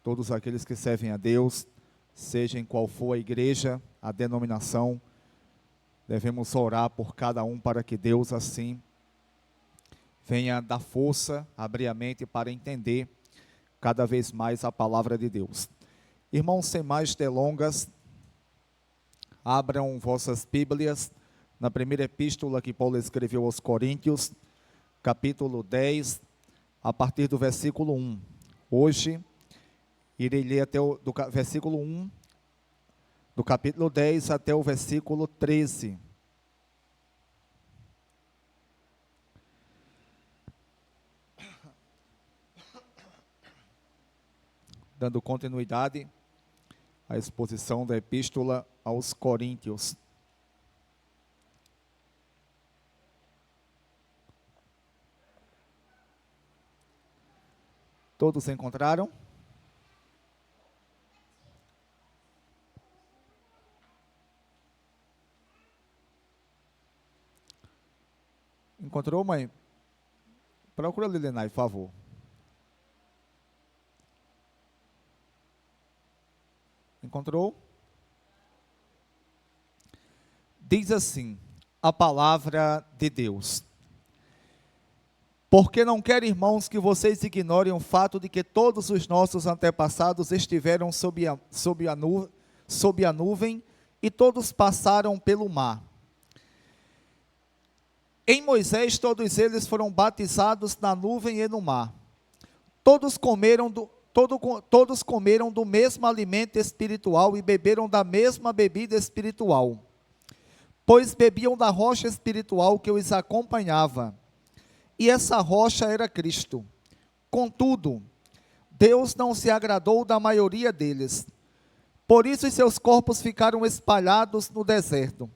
todos aqueles que servem a Deus, seja em qual for a igreja, a denominação, devemos orar por cada um para que Deus assim venha dar força, abrir a mente para entender cada vez mais a palavra de Deus. Irmãos, sem mais delongas, abram vossas Bíblias na primeira epístola que Paulo escreveu aos Coríntios, capítulo 10, a partir do versículo 1. Hoje, irei ler até do versículo 1, do capítulo 10 até o versículo 13. Dando continuidade à exposição da epístola aos Coríntios. Todos encontraram? Encontrou, mãe? Procura Lilenay, por favor. Encontrou? Diz assim, a palavra de Deus. Porque não quero, irmãos, que vocês ignorem o fato de que todos os nossos antepassados estiveram sob a nuvem e todos passaram pelo mar. Em Moisés, todos eles foram batizados na nuvem e no mar. Todos comeram do mesmo alimento espiritual e beberam da mesma bebida espiritual, pois bebiam da rocha espiritual que os acompanhava. E essa rocha era Cristo. Contudo, Deus não se agradou da maioria deles. Por isso, seus corpos ficaram espalhados no deserto.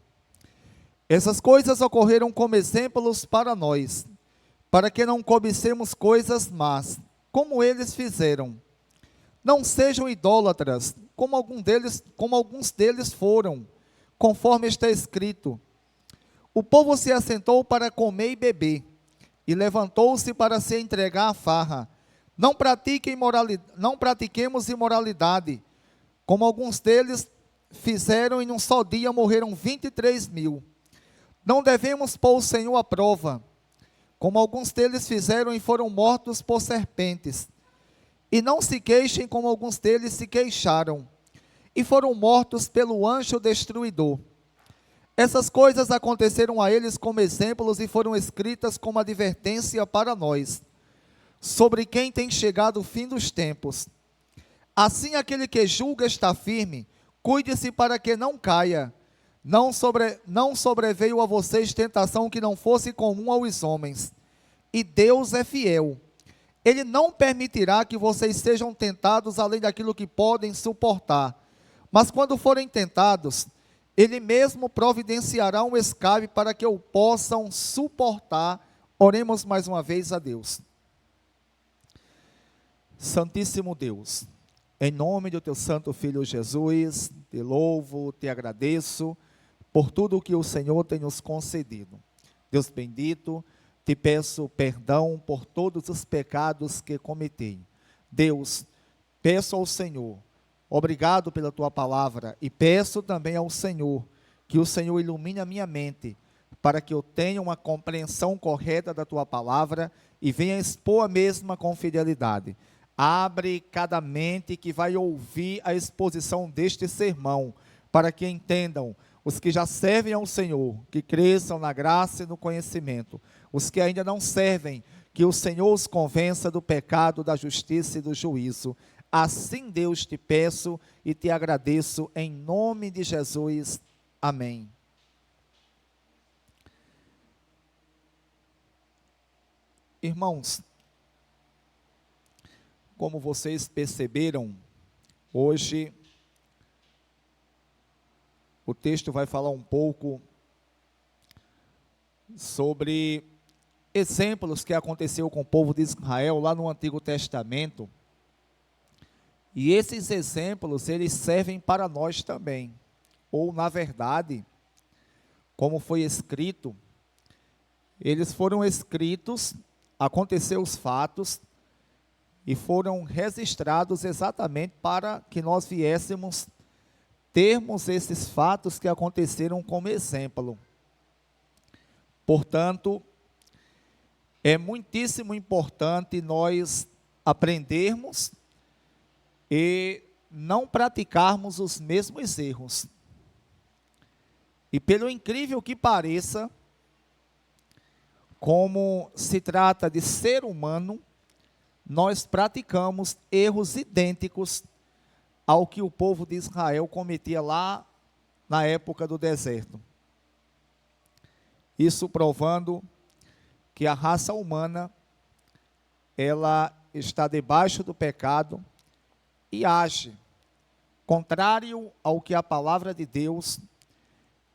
Essas coisas ocorreram como exemplos para nós, para que não cobicemos coisas más, como eles fizeram. Não sejam idólatras, como alguns deles foram, conforme está escrito. O povo se assentou para comer e beber, e levantou-se para se entregar à farra. Não pratiquemos imoralidade, como alguns deles fizeram, e num só dia morreram 23.000. Não devemos pôr o Senhor à prova, como alguns deles fizeram e foram mortos por serpentes. E não se queixem como alguns deles se queixaram, e foram mortos pelo anjo destruidor. Essas coisas aconteceram a eles como exemplos e foram escritas como advertência para nós, sobre quem tem chegado o fim dos tempos. Assim, aquele que julga está firme, cuide-se para que não caia. Não sobreveio a vocês tentação que não fosse comum aos homens, e Deus é fiel. Ele não permitirá que vocês sejam tentados além daquilo que podem suportar, mas quando forem tentados, Ele mesmo providenciará um escape para que o possam suportar. Oremos mais uma vez a Deus. Santíssimo Deus, em nome do teu santo Filho Jesus, te louvo, te agradeço por tudo o que o Senhor tem nos concedido. Deus bendito, te peço perdão por todos os pecados que cometi. Deus, peço ao Senhor, obrigado pela tua palavra, e peço também ao Senhor, que o Senhor ilumine a minha mente, para que eu tenha uma compreensão correta da tua palavra, e venha expor a mesma com fidelidade. Abre cada mente que vai ouvir a exposição deste sermão, para que entendam, os que já servem ao Senhor, que cresçam na graça e no conhecimento. Os que ainda não servem, que o Senhor os convença do pecado, da justiça e do juízo. Assim, Deus, te peço e te agradeço em nome de Jesus. Amém. Irmãos, como vocês perceberam, hoje o texto vai falar um pouco sobre exemplos que aconteceu com o povo de Israel lá no Antigo Testamento. E esses exemplos, eles servem para nós também. Ou, na verdade, como foi escrito, eles foram escritos, aconteceu os fatos, e foram registrados exatamente para que nós viéssemos termos esses fatos que aconteceram como exemplo. Portanto, é muitíssimo importante nós aprendermos e não praticarmos os mesmos erros. E pelo incrível que pareça, como se trata de ser humano, nós praticamos erros idênticos ao que o povo de Israel cometia lá na época do deserto. Isso provando que a raça humana, ela está debaixo do pecado e age contrário ao que a palavra de Deus,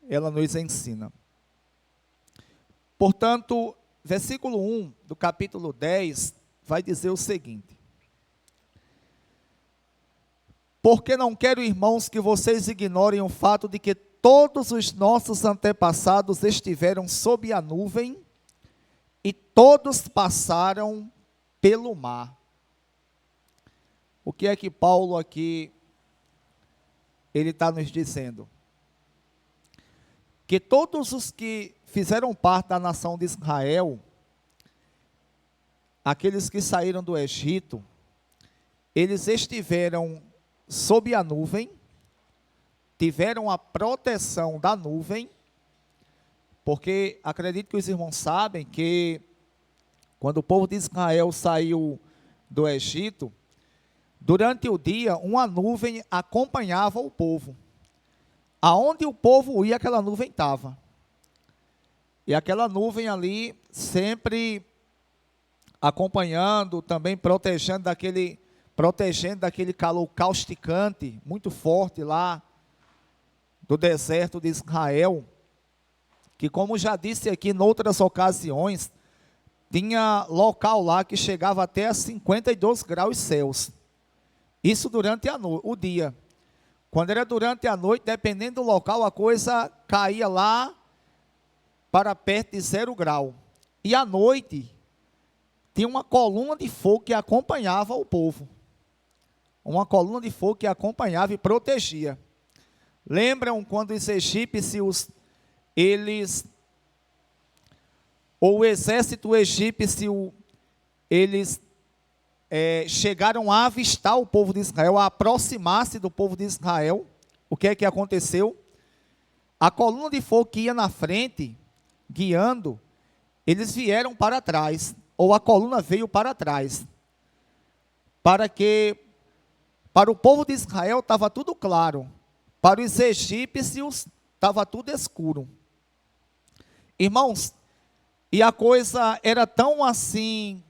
ela nos ensina. Portanto, versículo 1 do capítulo 10 vai dizer o seguinte: porque não quero, irmãos, que vocês ignorem o fato de que todos os nossos antepassados estiveram sob a nuvem e todos passaram pelo mar. O que é que Paulo aqui, ele está nos dizendo? Que todos os que fizeram parte da nação de Israel, aqueles que saíram do Egito, eles estiveram sob a nuvem, tiveram a proteção da nuvem, porque acredito que os irmãos sabem que quando o povo de Israel saiu do Egito, durante o dia uma nuvem acompanhava o povo. Aonde o povo ia, aquela nuvem estava. E aquela nuvem ali sempre acompanhando, também protegendo daquele calor causticante, muito forte lá do deserto de Israel, que, como já disse aqui em outras ocasiões, tinha local lá que chegava até a 52 graus Celsius. Isso durante o dia. Quando era durante a noite, dependendo do local, a coisa caía lá para perto de 0 grau. E à noite, tinha uma coluna de fogo que acompanhava o povo. Uma coluna de fogo que acompanhava e protegia. Lembram quando os egípcios, ou o exército egípcio, eles chegaram a avistar o povo de Israel, a aproximar-se do povo de Israel? O que é que aconteceu? A coluna de fogo que ia na frente, guiando, eles vieram para trás, ou a coluna veio para trás, para o povo de Israel estava tudo claro, para os egípcios estava tudo escuro. Irmãos, e a coisa era tão assim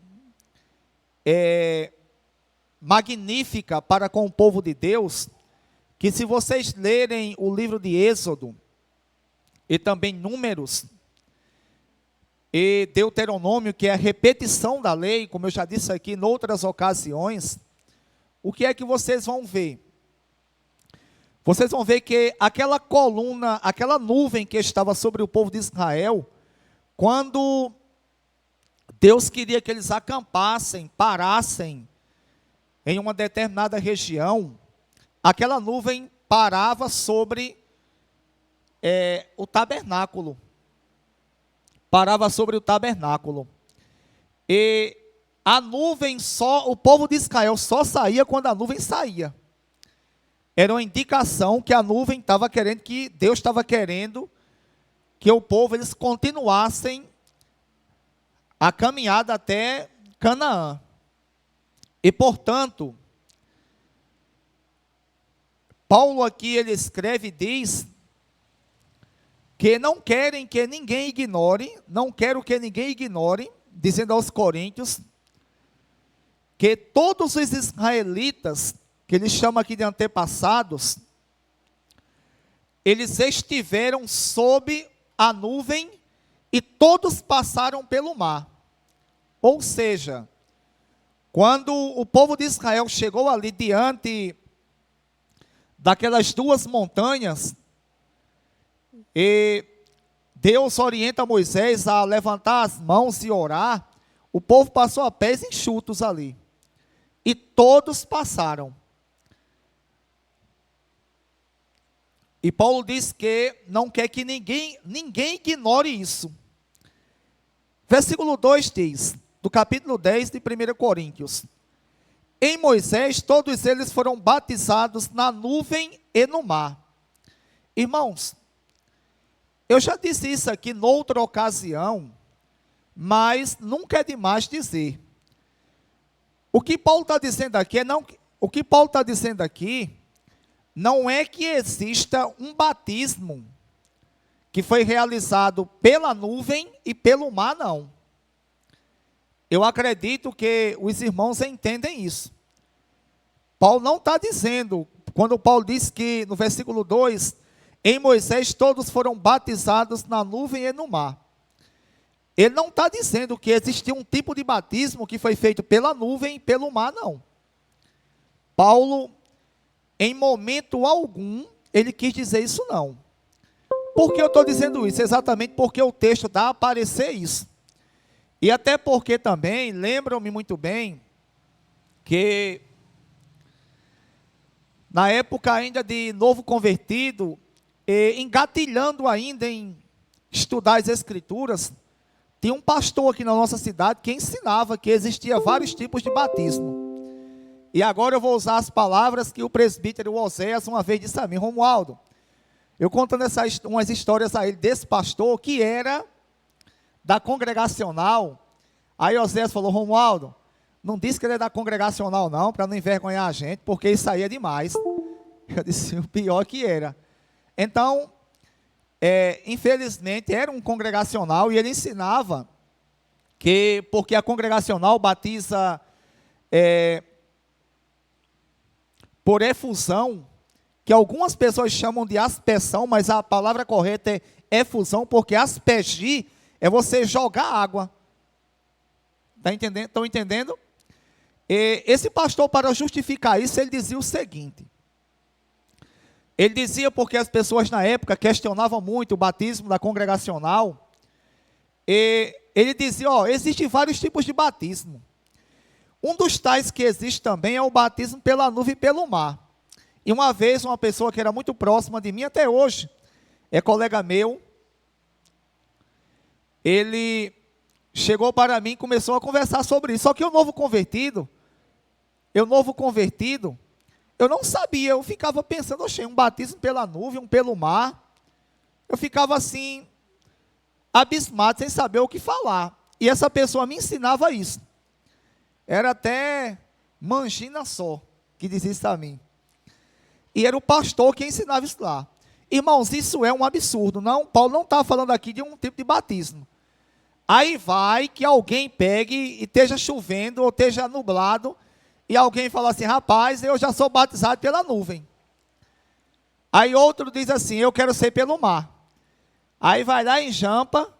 magnífica para com o povo de Deus, que se vocês lerem o livro de Êxodo, e também Números, e Deuteronômio, que é a repetição da lei, como eu já disse aqui em outras ocasiões, o que é que vocês vão ver? Vocês vão ver que aquela coluna, aquela nuvem que estava sobre o povo de Israel, quando Deus queria que eles acampassem, parassem em uma determinada região, aquela nuvem parava sobre o tabernáculo. Parava sobre o tabernáculo. E a nuvem o povo de Israel só saía quando a nuvem saía. Era uma indicação que a nuvem estava querendo, que Deus estava querendo que o povo, eles continuassem a caminhada até Canaã. E, portanto, Paulo aqui, ele escreve e diz que não querem que ninguém ignore, não quero que ninguém ignore, dizendo aos coríntios, que todos os israelitas, que ele chama aqui de antepassados, eles estiveram sob a nuvem e todos passaram pelo mar. Ou seja, quando o povo de Israel chegou ali diante daquelas duas montanhas, e Deus orienta Moisés a levantar as mãos e orar, o povo passou a pés enxutos ali. e todos passaram. E Paulo diz que não quer que ninguém ignore isso. Versículo 2 diz, do capítulo 10 de 1 Coríntios: em Moisés todos eles foram batizados na nuvem e no mar. Irmãos, eu já disse isso aqui noutra ocasião, mas nunca é demais dizer. O que Paulo está dizendo aqui não é que exista um batismo que foi realizado pela nuvem e pelo mar, não. Eu acredito que os irmãos entendem isso. Paulo não está dizendo, quando Paulo diz que no versículo 2, em Moisés todos foram batizados na nuvem e no mar. Ele não está dizendo que existia um tipo de batismo que foi feito pela nuvem e pelo mar, não. Paulo, em momento algum, ele quis dizer isso não. Por que eu estou dizendo isso? Exatamente porque o texto dá a aparecer isso. E até porque também, lembram-me muito bem, que na época ainda de novo convertido, engatilhando ainda em estudar as Escrituras, tinha um pastor aqui na nossa cidade que ensinava que existia vários tipos de batismo. E agora eu vou usar as palavras que o presbítero Oséias uma vez disse a mim: Romualdo, eu contando umas histórias a ele desse pastor que era da congregacional. Aí Oséias falou: Romualdo, não diz que ele é da congregacional não, para não envergonhar a gente, porque isso aí é demais. Eu disse: o pior que era. Então, infelizmente, era um congregacional e ele ensinava que, porque a congregacional batiza por efusão, que algumas pessoas chamam de aspersão, mas a palavra correta é efusão, porque aspergir é você jogar água. Estão entendendo? Esse pastor, para justificar isso, ele dizia o seguinte. Ele dizia porque as pessoas na época questionavam muito o batismo da congregacional. Ele dizia, existem vários tipos de batismo. Um dos tais que existe também é o batismo pela nuvem e pelo mar. E uma vez, uma pessoa que era muito próxima de mim até hoje, é colega meu, ele chegou para mim e começou a conversar sobre isso. Só que o novo convertido, eu não sabia, eu ficava pensando, oxe, um batismo pela nuvem, um pelo mar. Eu ficava assim, abismado, sem saber o que falar. E essa pessoa me ensinava isso. Era até Mangina só, que dizia isso a mim. E era o pastor que ensinava isso lá. Irmãos, isso é um absurdo. Não, Paulo não está falando aqui de um tipo de batismo. Aí vai que alguém pegue e esteja chovendo ou esteja nublado, e alguém fala assim, rapaz, eu já sou batizado pela nuvem. Aí outro diz assim, eu quero ser pelo mar. Aí vai lá em Jampa,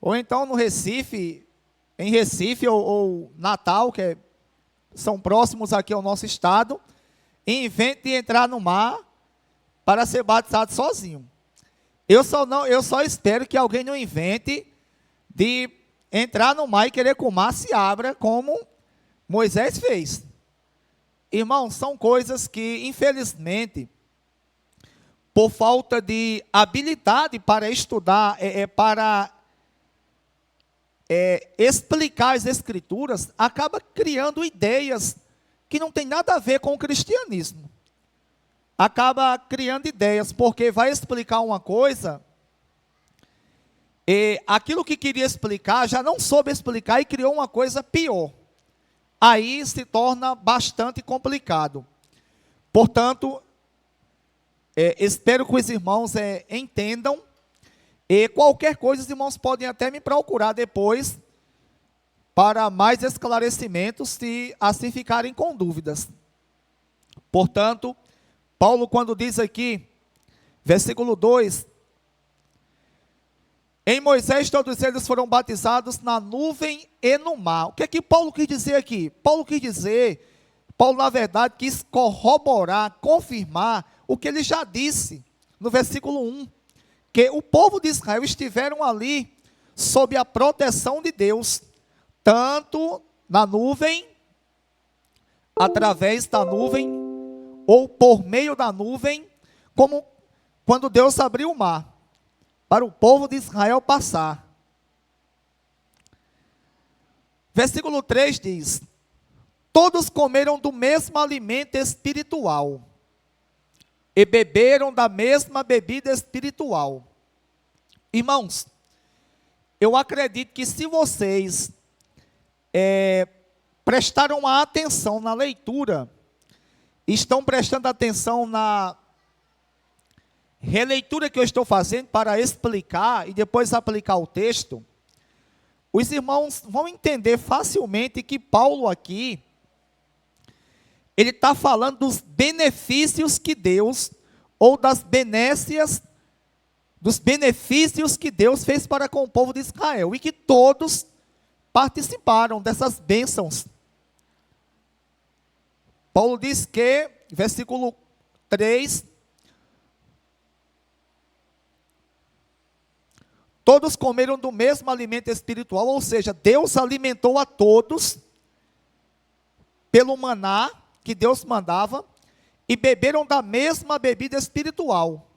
ou então no Recife, em Recife ou Natal, que são próximos aqui ao nosso estado, e inventa de entrar no mar para ser batizado sozinho. Eu só espero que alguém não invente de entrar no mar e querer que o mar se abra, como Moisés fez. Irmãos, são coisas que, infelizmente, por falta de habilidade para estudar, para explicar as Escrituras, acaba criando ideias que não tem nada a ver com o cristianismo. Acaba criando ideias, porque vai explicar uma coisa, e aquilo que queria explicar, já não soube explicar e criou uma coisa pior. Aí se torna bastante complicado. Portanto, espero que os irmãos entendam. E qualquer coisa, os irmãos podem até me procurar depois para mais esclarecimentos, se assim ficarem com dúvidas. Portanto, Paulo, quando diz aqui, versículo 2, em Moisés todos eles foram batizados na nuvem e no mar. O que é que Paulo quis dizer aqui? Paulo na verdade quis corroborar, confirmar o que ele já disse no versículo 1, que o povo de Israel estiveram ali sob a proteção de Deus, tanto na nuvem através da nuvem ou por meio da nuvem, como quando Deus abriu o mar para o povo de Israel passar. Versículo 3 diz: todos comeram do mesmo alimento espiritual e beberam da mesma bebida espiritual. Irmãos, eu acredito que se vocês prestaram atenção na leitura, estão prestando atenção na releitura que eu estou fazendo para explicar e depois aplicar o texto, os irmãos vão entender facilmente que Paulo aqui, ele está falando dos benefícios que Deus, ou das benécias, dos benefícios que Deus fez para com o povo de Israel, e que todos participaram dessas bênçãos. Paulo diz que, versículo 3, todos comeram do mesmo alimento espiritual, ou seja, Deus alimentou a todos pelo maná que Deus mandava, e beberam da mesma bebida espiritual,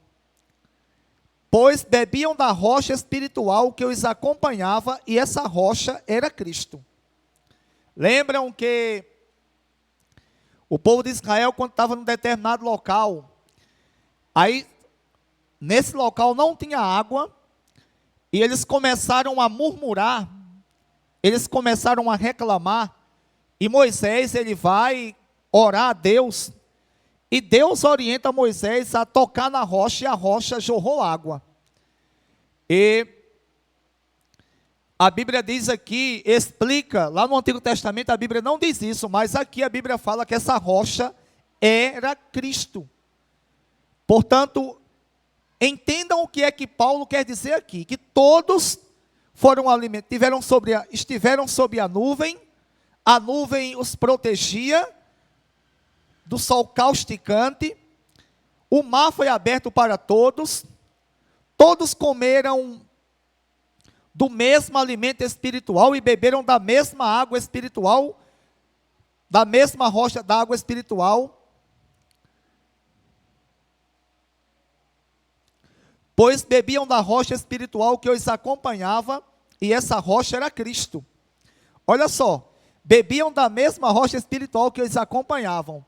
pois bebiam da rocha espiritual que os acompanhava, e essa rocha era Cristo. Lembram que o povo de Israel, quando estava num determinado local, aí nesse local não tinha água, e eles começaram a murmurar, eles começaram a reclamar, e Moisés, ele vai orar a Deus, e Deus orienta Moisés a tocar na rocha, e a rocha jorrou água. E a Bíblia diz aqui, explica, lá no Antigo Testamento a Bíblia não diz isso, mas aqui a Bíblia fala que essa rocha era Cristo. Portanto, entendam o que é que Paulo quer dizer aqui, que todos foram alimentados, estiveram sob a nuvem os protegia do sol causticante, o mar foi aberto para todos, todos comeram do mesmo alimento espiritual e beberam da mesma água espiritual, da mesma rocha da água espiritual, pois bebiam da rocha espiritual que os acompanhava, e essa rocha era Cristo. Olha só, bebiam da mesma rocha espiritual que os acompanhavam.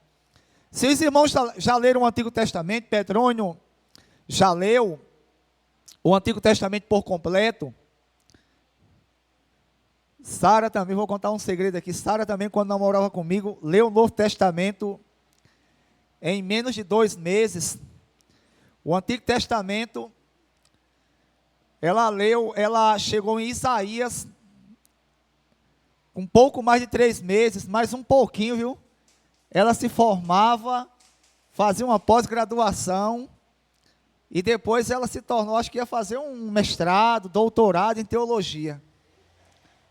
Se os irmãos já leram o Antigo Testamento, Pedrônio já leu o Antigo Testamento por completo. Sara também, vou contar um segredo aqui, Sara também, quando namorava comigo, leu o Novo Testamento em menos de 2 meses. O Antigo Testamento, ela chegou em Isaías, um pouco mais de 3 meses, mais um pouquinho, viu? Ela se formava, fazia uma pós-graduação, e depois ela se tornou, acho que ia fazer um mestrado, doutorado em teologia.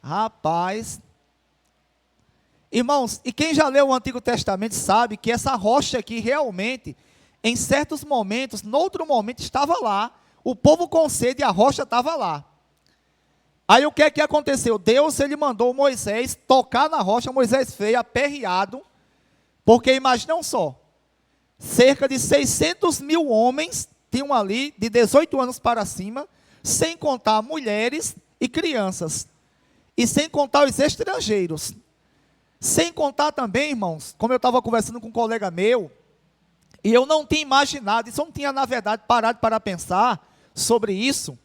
Rapaz, irmãos, e quem já leu o Antigo Testamento sabe que essa rocha aqui realmente, em certos momentos, noutro momento estava lá, o povo com sede e a rocha estava lá. Aí o que é que aconteceu? Deus, ele mandou Moisés tocar na rocha, Moisés veio aperreado, porque imaginam só, cerca de 600 mil homens tinham ali, de 18 anos para cima, sem contar mulheres e crianças, e sem contar os estrangeiros, sem contar também, irmãos, como eu estava conversando com um colega meu, e eu não tinha imaginado, isso eu não tinha na verdade parado para pensar sobre isso,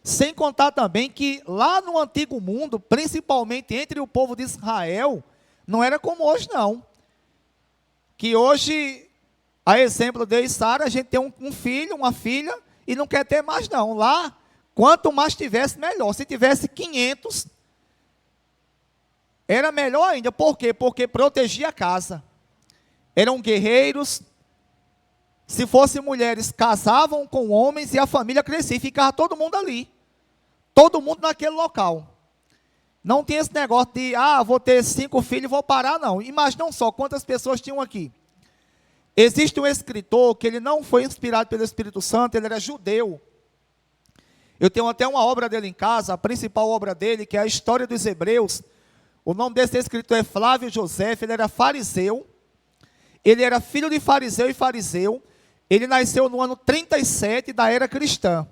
sem contar também que lá no antigo mundo, principalmente entre o povo de Israel, não era como hoje não, que hoje, a exemplo de Sara, a gente tem um filho, uma filha, e não quer ter mais não, lá, quanto mais tivesse melhor, se tivesse 500, era melhor ainda. Por quê? Porque protegia a casa. Eram guerreiros. Se fossem mulheres, casavam com homens e a família crescia. E ficava todo mundo ali. Todo mundo naquele local. Não tinha esse negócio de, vou ter 5 filhos e vou parar, não. Imaginam só quantas pessoas tinham aqui. Existe um escritor que ele não foi inspirado pelo Espírito Santo, ele era judeu. Eu tenho até uma obra dele em casa, a principal obra dele, que é a História dos Hebreus, O nome desse escritor é Flávio José, ele era fariseu. Ele era filho de fariseu e fariseu. Ele nasceu no ano 37 da era cristã.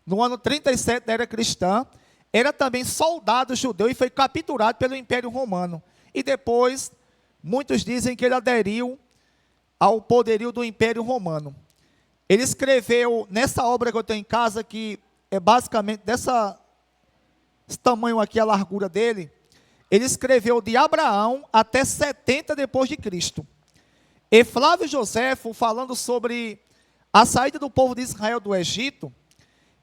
No ano 37 da era cristã, era também soldado judeu e foi capturado pelo Império Romano. E depois, muitos dizem que ele aderiu ao poderio do Império Romano. Ele escreveu, nessa obra que eu tenho em casa, que é basicamente desse tamanho aqui, a largura dele, ele escreveu de Abraão até 70 depois de Cristo. E Flávio Joséfo, falando sobre a saída do povo de Israel do Egito,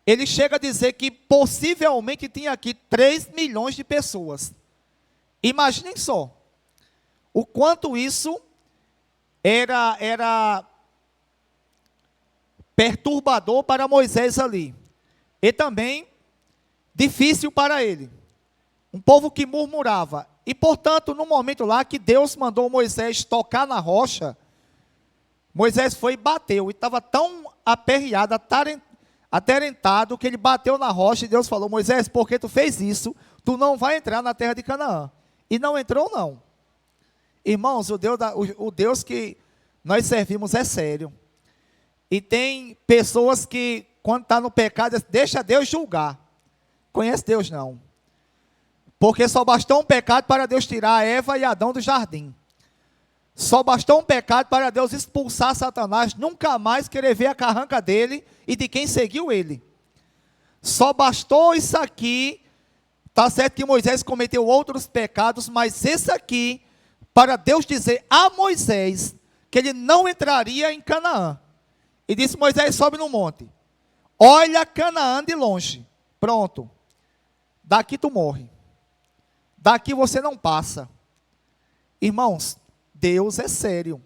ele chega a dizer que possivelmente tinha aqui 3 milhões de pessoas. Imaginem só, o quanto isso era perturbador para Moisés ali. E também difícil para ele. Um povo que murmurava. E, portanto, no momento lá que Deus mandou Moisés tocar na rocha, Moisés foi e bateu. E estava tão aperreado, aterentado, que ele bateu na rocha e Deus falou: Moisés, porque tu fez isso, tu não vai entrar na terra de Canaã. E não entrou, não. Irmãos, o Deus que nós servimos é sério. E tem pessoas que, quando está no pecado, deixa Deus julgar. Conhece Deus, não. Porque só bastou um pecado para Deus tirar Eva e Adão do jardim. Só bastou um pecado para Deus expulsar Satanás, nunca mais querer ver a carranca dele e de quem seguiu ele. Só bastou isso aqui. Está certo que Moisés cometeu outros pecados, mas esse aqui, para Deus dizer a Moisés que ele não entraria em Canaã. E disse: Moisés, sobe no monte, olha Canaã de longe, pronto, daqui tu morre, daqui você não passa. Irmãos, Deus é sério.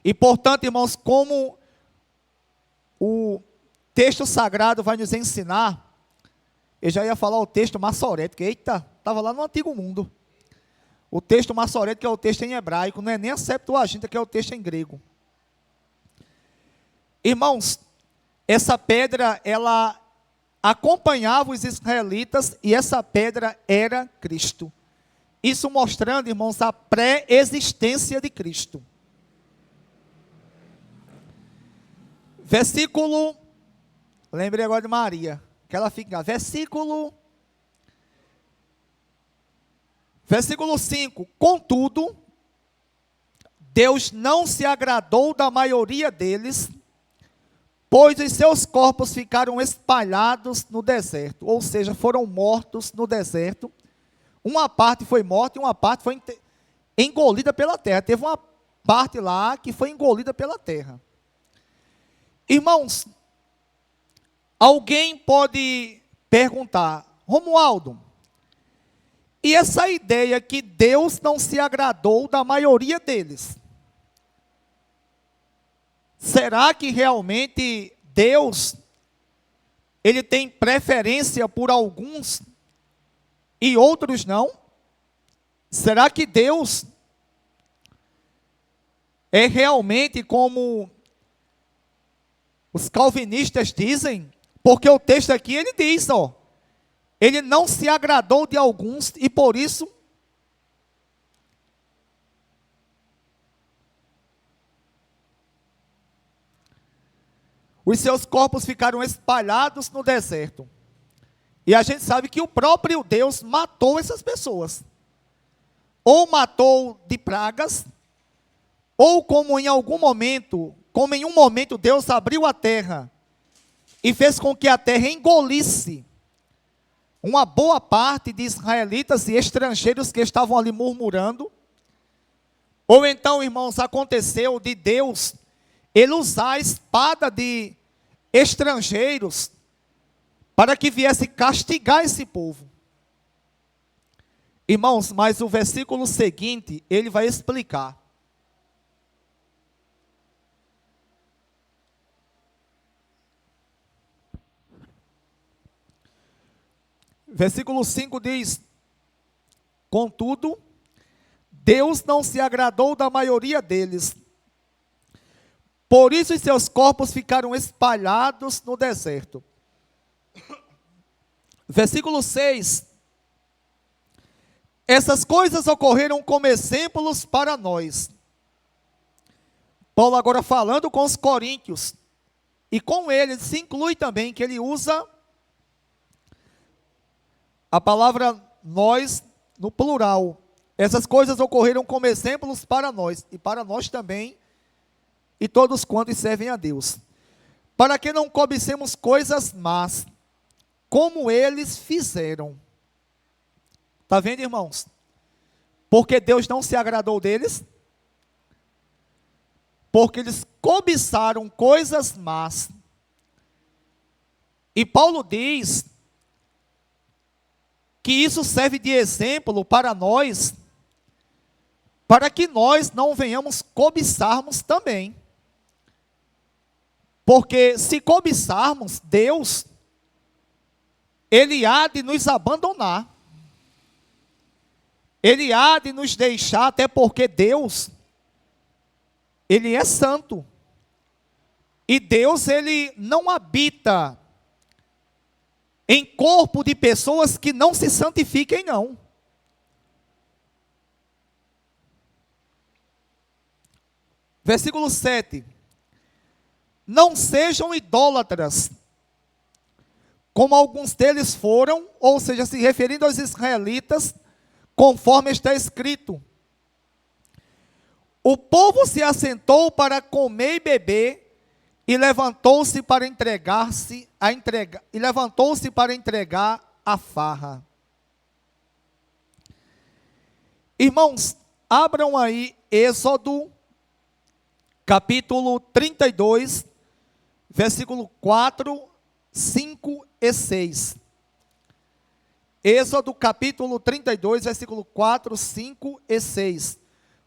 E portanto, irmãos, como o texto sagrado vai nos ensinar, eu já ia falar o texto massorético, eita, estava lá no Antigo Mundo. O texto massorético, que é o texto em hebraico, não é nem a Septuaginta, que é o texto em grego. Irmãos, essa pedra, ela acompanhava os israelitas e essa pedra era Cristo. Isso mostrando, irmãos, a pré-existência de Cristo. Versículo, lembrei agora de Maria, que ela fica, versículo 5, contudo, Deus não se agradou da maioria deles, pois os seus corpos ficaram espalhados no deserto, ou seja, foram mortos no deserto. Uma parte foi morta e uma parte foi engolida pela terra. Teve uma parte lá que foi engolida pela terra. Irmãos, alguém pode perguntar: Romualdo, e essa ideia que Deus não se agradou da maioria deles? Será que realmente Deus, ele tem preferência por alguns e outros não? Será que Deus é realmente como os calvinistas dizem? Porque o texto aqui, ele diz, ele não se agradou de alguns e por isso os seus corpos ficaram espalhados no deserto. E a gente sabe que o próprio Deus matou essas pessoas. Ou matou de pragas, ou como em um momento Deus abriu a terra e fez com que a terra engolisse uma boa parte de israelitas e estrangeiros que estavam ali murmurando. Ou então, irmãos, aconteceu de Deus ele usar a espada de estrangeiros para que viesse castigar esse povo. Irmãos, mas o versículo seguinte, ele vai explicar. Versículo 5 diz: contudo, Deus não se agradou da maioria deles. Por isso os seus corpos ficaram espalhados no deserto. Versículo 6. Essas coisas ocorreram como exemplos para nós. Paulo agora falando com os coríntios, e com ele se inclui também que ele usa a palavra nós no plural. Essas coisas ocorreram como exemplos para nós, e para nós também, e todos quantos servem a Deus. Para que não cobicemos coisas más, como eles fizeram. Está vendo, irmãos? Porque Deus não se agradou deles, porque eles cobiçaram coisas más. E Paulo diz que isso serve de exemplo para nós, para que nós não venhamos cobiçarmos também. Porque se cobiçarmos, Deus, Ele há de nos abandonar. Ele há de nos deixar, até porque Deus, Ele é santo. E Deus, Ele não habita em corpo de pessoas que não se santifiquem, não. Versículo 7. Não sejam idólatras, como alguns deles foram, ou seja, se referindo aos israelitas, conforme está escrito. O povo se assentou para comer e beber, e levantou-se para entregar a farra. Irmãos, abram aí Êxodo, capítulo 32, versículo 4, 5 e 6. Êxodo capítulo 32, versículo 4, 5 e 6.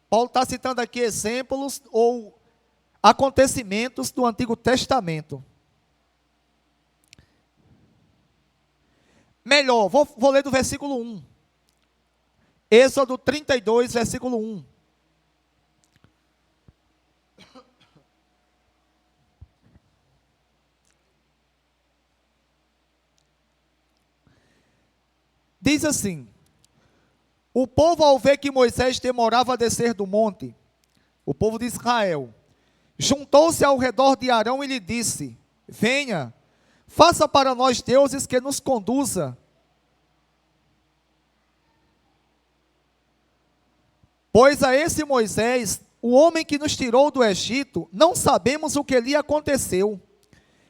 Paulo está citando aqui exemplos ou acontecimentos do Antigo Testamento. Melhor, vou ler do versículo 1. Êxodo 32, versículo 1. Diz assim: o povo, ao ver que Moisés demorava a descer do monte, o povo de Israel, juntou-se ao redor de Arão e lhe disse: venha, faça para nós deuses que nos conduza. Pois a esse Moisés, o homem que nos tirou do Egito, não sabemos o que lhe aconteceu.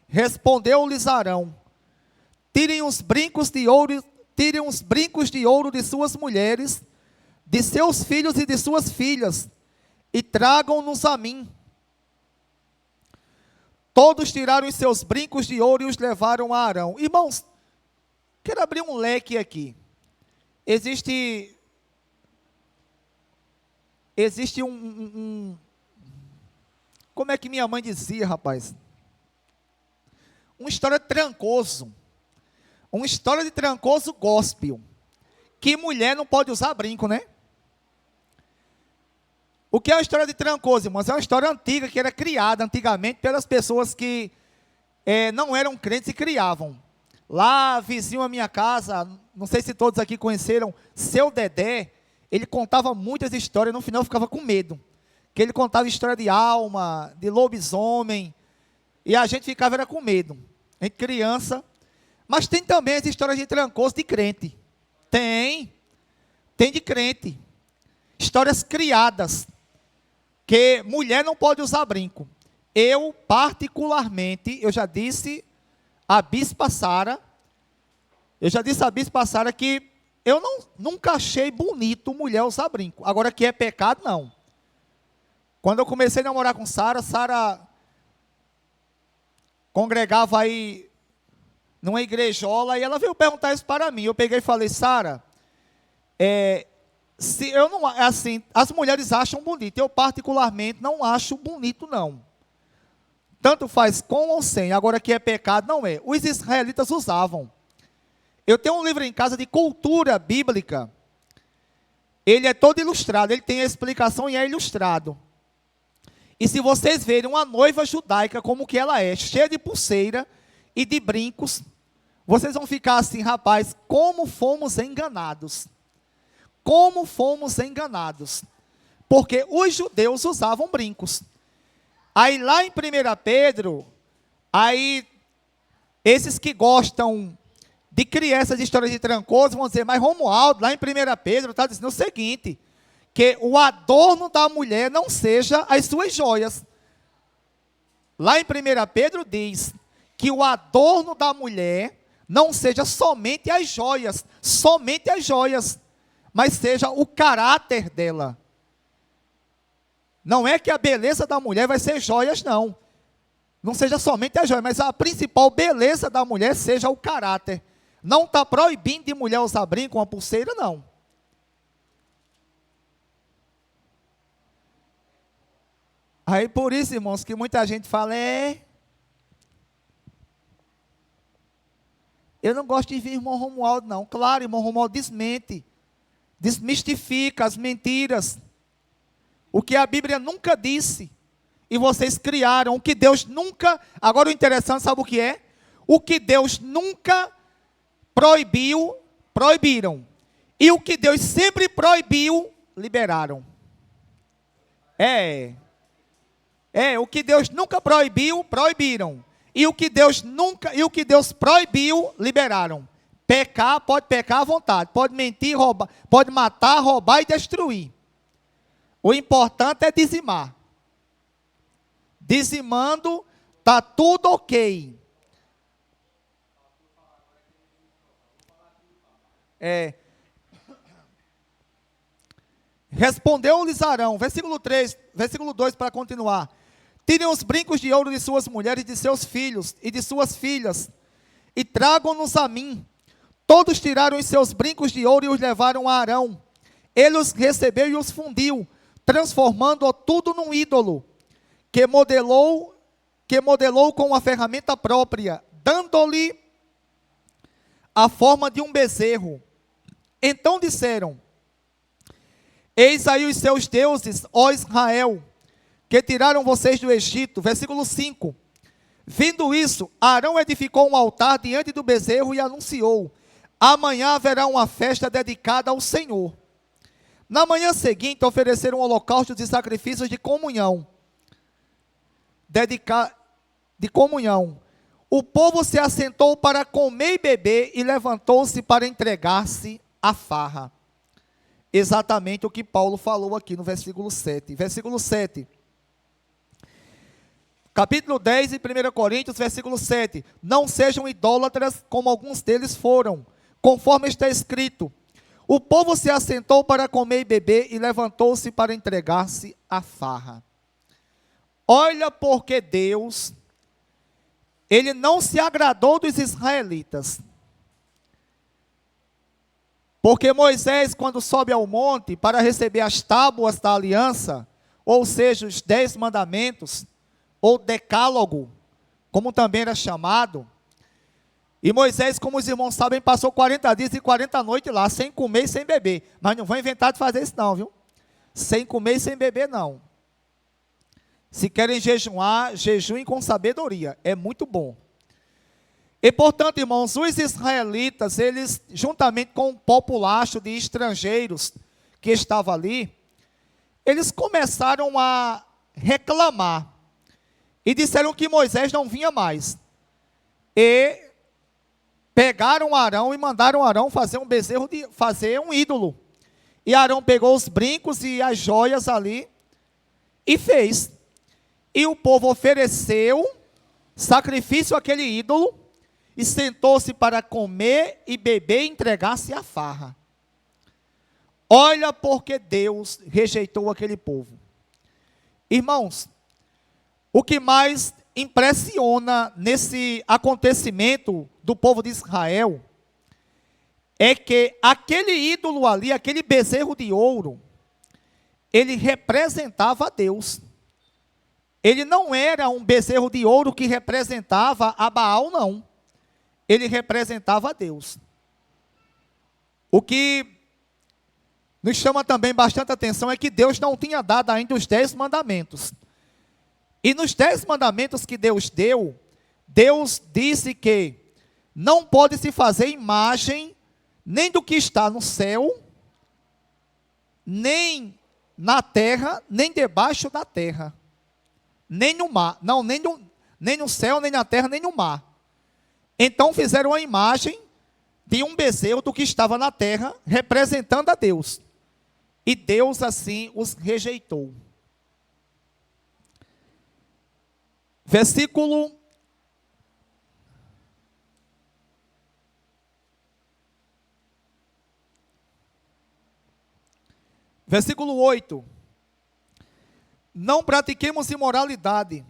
Respondeu-lhes Arão: tirem os brincos de ouro de suas mulheres, de seus filhos e de suas filhas, e tragam-nos a mim. Todos tiraram os seus brincos de ouro e os levaram a Arão. Irmãos, quero abrir um leque aqui. Existe como é que minha mãe dizia, rapaz? Uma história de trancoso. Uma história de trancoso gospel. Que mulher não pode usar brinco, né? O que é uma história de trancoso, irmãos? É uma história antiga, que era criada antigamente pelas pessoas que não eram crentes e criavam. Lá, vizinho à minha casa, não sei se todos aqui conheceram, seu Dedé, ele contava muitas histórias, no final eu ficava com medo. Que ele contava história de alma, de lobisomem, e a gente ficava era com medo. A gente criança. Mas tem também as histórias de trancoso de crente. Tem de crente. Histórias criadas. Que mulher não pode usar brinco. Eu, particularmente, eu já disse à bispa Sara que eu nunca achei bonito mulher usar brinco. Agora que é pecado, não. Quando eu comecei a namorar com Sara congregava aí numa igrejola, e ela veio perguntar isso para mim. Eu peguei e falei: Sara, se eu não, assim, as mulheres acham bonito, eu particularmente não acho bonito, não. Tanto faz com ou sem. Agora que é pecado, não é. Os israelitas usavam. Eu tenho um livro em casa de cultura bíblica. Ele é todo ilustrado, ele tem a explicação e é ilustrado. E se vocês verem uma noiva judaica como que ela é, cheia de pulseira e de brincos, vocês vão ficar assim: rapaz, como fomos enganados. como fomos enganados. Porque os judeus usavam brincos. Aí lá em 1 Pedro, aí esses que gostam de criar essas histórias de Trancoso vão dizer, mas Romualdo, lá em 1 Pedro está dizendo o seguinte, que o adorno da mulher não seja as suas joias. Lá em 1 Pedro diz que o adorno da mulher não seja somente as joias, mas seja o caráter dela. Não é que a beleza da mulher vai ser joias, não. Não seja somente as joias, mas a principal beleza da mulher seja o caráter. Não está proibindo de mulher usar brinco, uma pulseira, não. Aí por isso, irmãos, que muita gente fala, eu não gosto de vir irmão Romualdo, não. Claro, irmão Romualdo desmistifica as mentiras. O que a Bíblia nunca disse. E vocês criaram. O que Deus nunca... Agora o interessante, sabe o que é? O que Deus nunca proibiu, proibiram. E o que Deus sempre proibiu, liberaram. O que Deus nunca proibiu, proibiram. E o que Deus proibiu, liberaram. Pecar, pode pecar à vontade. Pode mentir, roubar, pode matar, roubar e destruir. O importante é dizimar. Dizimando, está tudo ok. Respondeu-lhes Arão, versículo 3, versículo 2 para continuar. Tirem os brincos de ouro de suas mulheres, de seus filhos e de suas filhas, e tragam-nos a mim. Todos tiraram os seus brincos de ouro e os levaram a Arão. Ele os recebeu e os fundiu, transformando tudo num ídolo, que modelou com uma ferramenta própria, dando-lhe a forma de um bezerro. Então disseram, eis aí os seus deuses, ó Israel, que tiraram vocês do Egito. Versículo 5. Vendo isso, Arão edificou um altar diante do bezerro e anunciou, amanhã haverá uma festa dedicada ao Senhor. Na manhã seguinte, ofereceram holocaustos e sacrifícios de comunhão. De comunhão. O povo se assentou para comer e beber e levantou-se para entregar-se à farra. Exatamente o que Paulo falou aqui no versículo 7. Versículo 7. Capítulo 10 de 1 Coríntios, versículo 7. Não sejam idólatras como alguns deles foram, conforme está escrito. O povo se assentou para comer e beber e levantou-se para entregar-se à farra. Olha porque Deus, Ele não se agradou dos israelitas. Porque Moisés, quando sobe ao monte para receber as tábuas da aliança, ou seja, os 10 mandamentos, ou decálogo, como também era chamado, e Moisés, como os irmãos sabem, passou 40 dias e 40 noites lá, sem comer e sem beber. Mas não vou inventar de fazer isso não, viu? Sem comer e sem beber não. Se querem jejuar, jejuem com sabedoria. É muito bom. E portanto, irmãos, os israelitas, eles, juntamente com o populacho de estrangeiros que estava ali, eles começaram a reclamar. E disseram que Moisés não vinha mais. E pegaram Arão e mandaram Arão fazer um bezerro, fazer um ídolo. E Arão pegou os brincos e as joias ali e fez. E o povo ofereceu sacrifício àquele ídolo e sentou-se para comer e beber e entregar-se à farra. Olha porque Deus rejeitou aquele povo. Irmãos, o que mais impressiona nesse acontecimento do povo de Israel é que aquele ídolo ali, aquele bezerro de ouro, ele representava a Deus. Ele não era um bezerro de ouro que representava a Baal, não. Ele representava a Deus. O que nos chama também bastante atenção é que Deus não tinha dado ainda os 10 mandamentos. E nos 10 mandamentos que Deus deu, Deus disse que não pode se fazer imagem nem do que está no céu, nem na terra, nem debaixo da terra, nem no mar, não, nem no céu, nem na terra, nem no mar. Então fizeram a imagem de um bezerro que estava na terra, representando a Deus. E Deus assim os rejeitou. Versículo 8. Não pratiquemos imoralidade,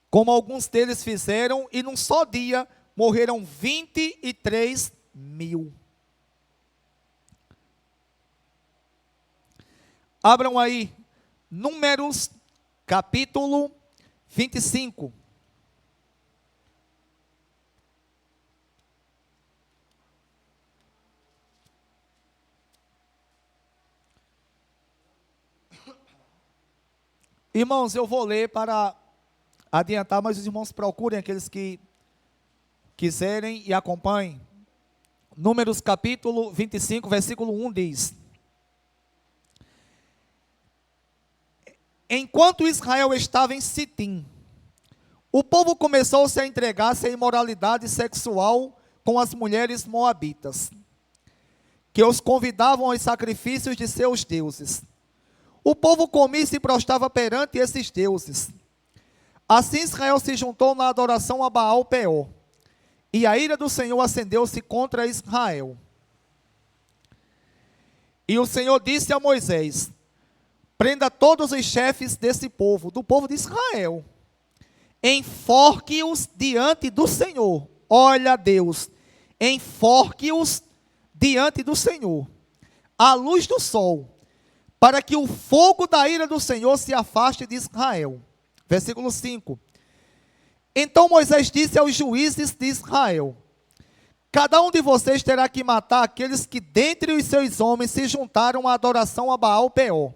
como alguns deles fizeram, e num só dia morreram 23.000. Abram aí, Números, capítulo 25. Irmãos, eu vou ler para adiantar, mas os irmãos procurem aqueles que quiserem e acompanhem. Números capítulo 25, versículo 1 diz: Enquanto Israel estava em Sitim, o povo começou-se a entregar-se à imoralidade sexual com as mulheres moabitas, que os convidavam aos sacrifícios de seus deuses. O povo comia e se prostrava perante esses deuses. Assim Israel se juntou na adoração a Baal Peor, e a ira do Senhor acendeu-se contra Israel. E o Senhor disse a Moisés: prenda todos os chefes desse povo, do povo de Israel, enforque-os diante do Senhor. Olha, Deus, enforque-os diante do Senhor, à luz do sol, para que o fogo da ira do Senhor se afaste de Israel. Versículo 5. Então Moisés disse aos juízes de Israel: cada um de vocês terá que matar aqueles que dentre os seus homens se juntaram à adoração a Baal Peor.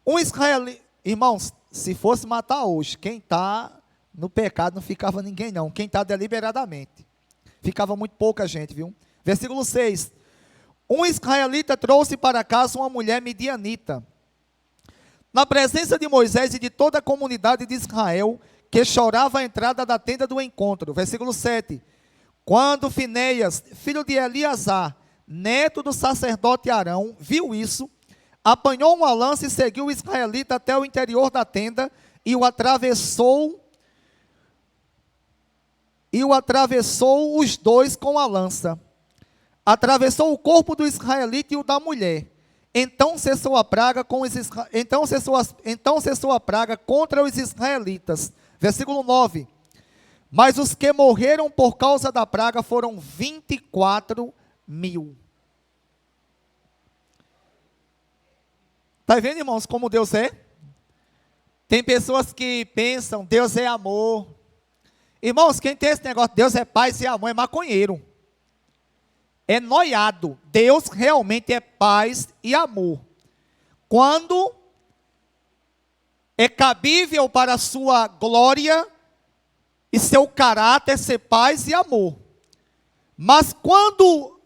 Um israelita, irmãos, se fosse matar hoje, quem está no pecado não ficava ninguém não, quem está deliberadamente, ficava muito pouca gente, viu? Versículo 6, um israelita trouxe para casa uma mulher midianita, na presença de Moisés e de toda a comunidade de Israel, que chorava à entrada da tenda do encontro. Versículo 7, quando Finéias, filho de Eleazar, neto do sacerdote Arão, viu isso, apanhou uma lança e seguiu o israelita até o interior da tenda e o atravessou os dois com a lança. Atravessou o corpo do israelita e o da mulher. Então cessou a praga contra os israelitas. Versículo 9. Mas os que morreram por causa da praga foram 24.000. Está vendo, irmãos, como Deus é? Tem pessoas que pensam, Deus é amor. Irmãos, quem tem esse negócio, Deus é paz e amor, é maconheiro. É noiado. Deus realmente é paz e amor. Quando é cabível para a sua glória e seu caráter ser paz e amor. Mas quando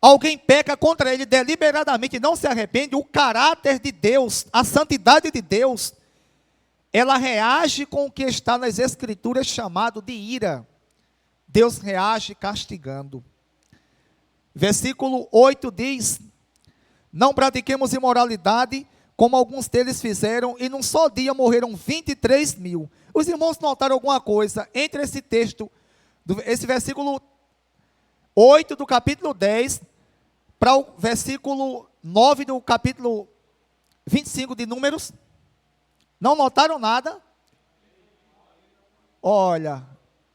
alguém peca contra ele deliberadamente e não se arrepende, o caráter de Deus, a santidade de Deus, ela reage com o que está nas Escrituras chamado de ira. Deus reage castigando. Versículo 8 diz: não pratiquemos imoralidade, como alguns deles fizeram, e num só dia morreram 23.000. Os irmãos notaram alguma coisa entre esse texto, esse versículo 8 do capítulo 10, para o versículo 9 do capítulo 25 de Números? Não notaram nada? Olha,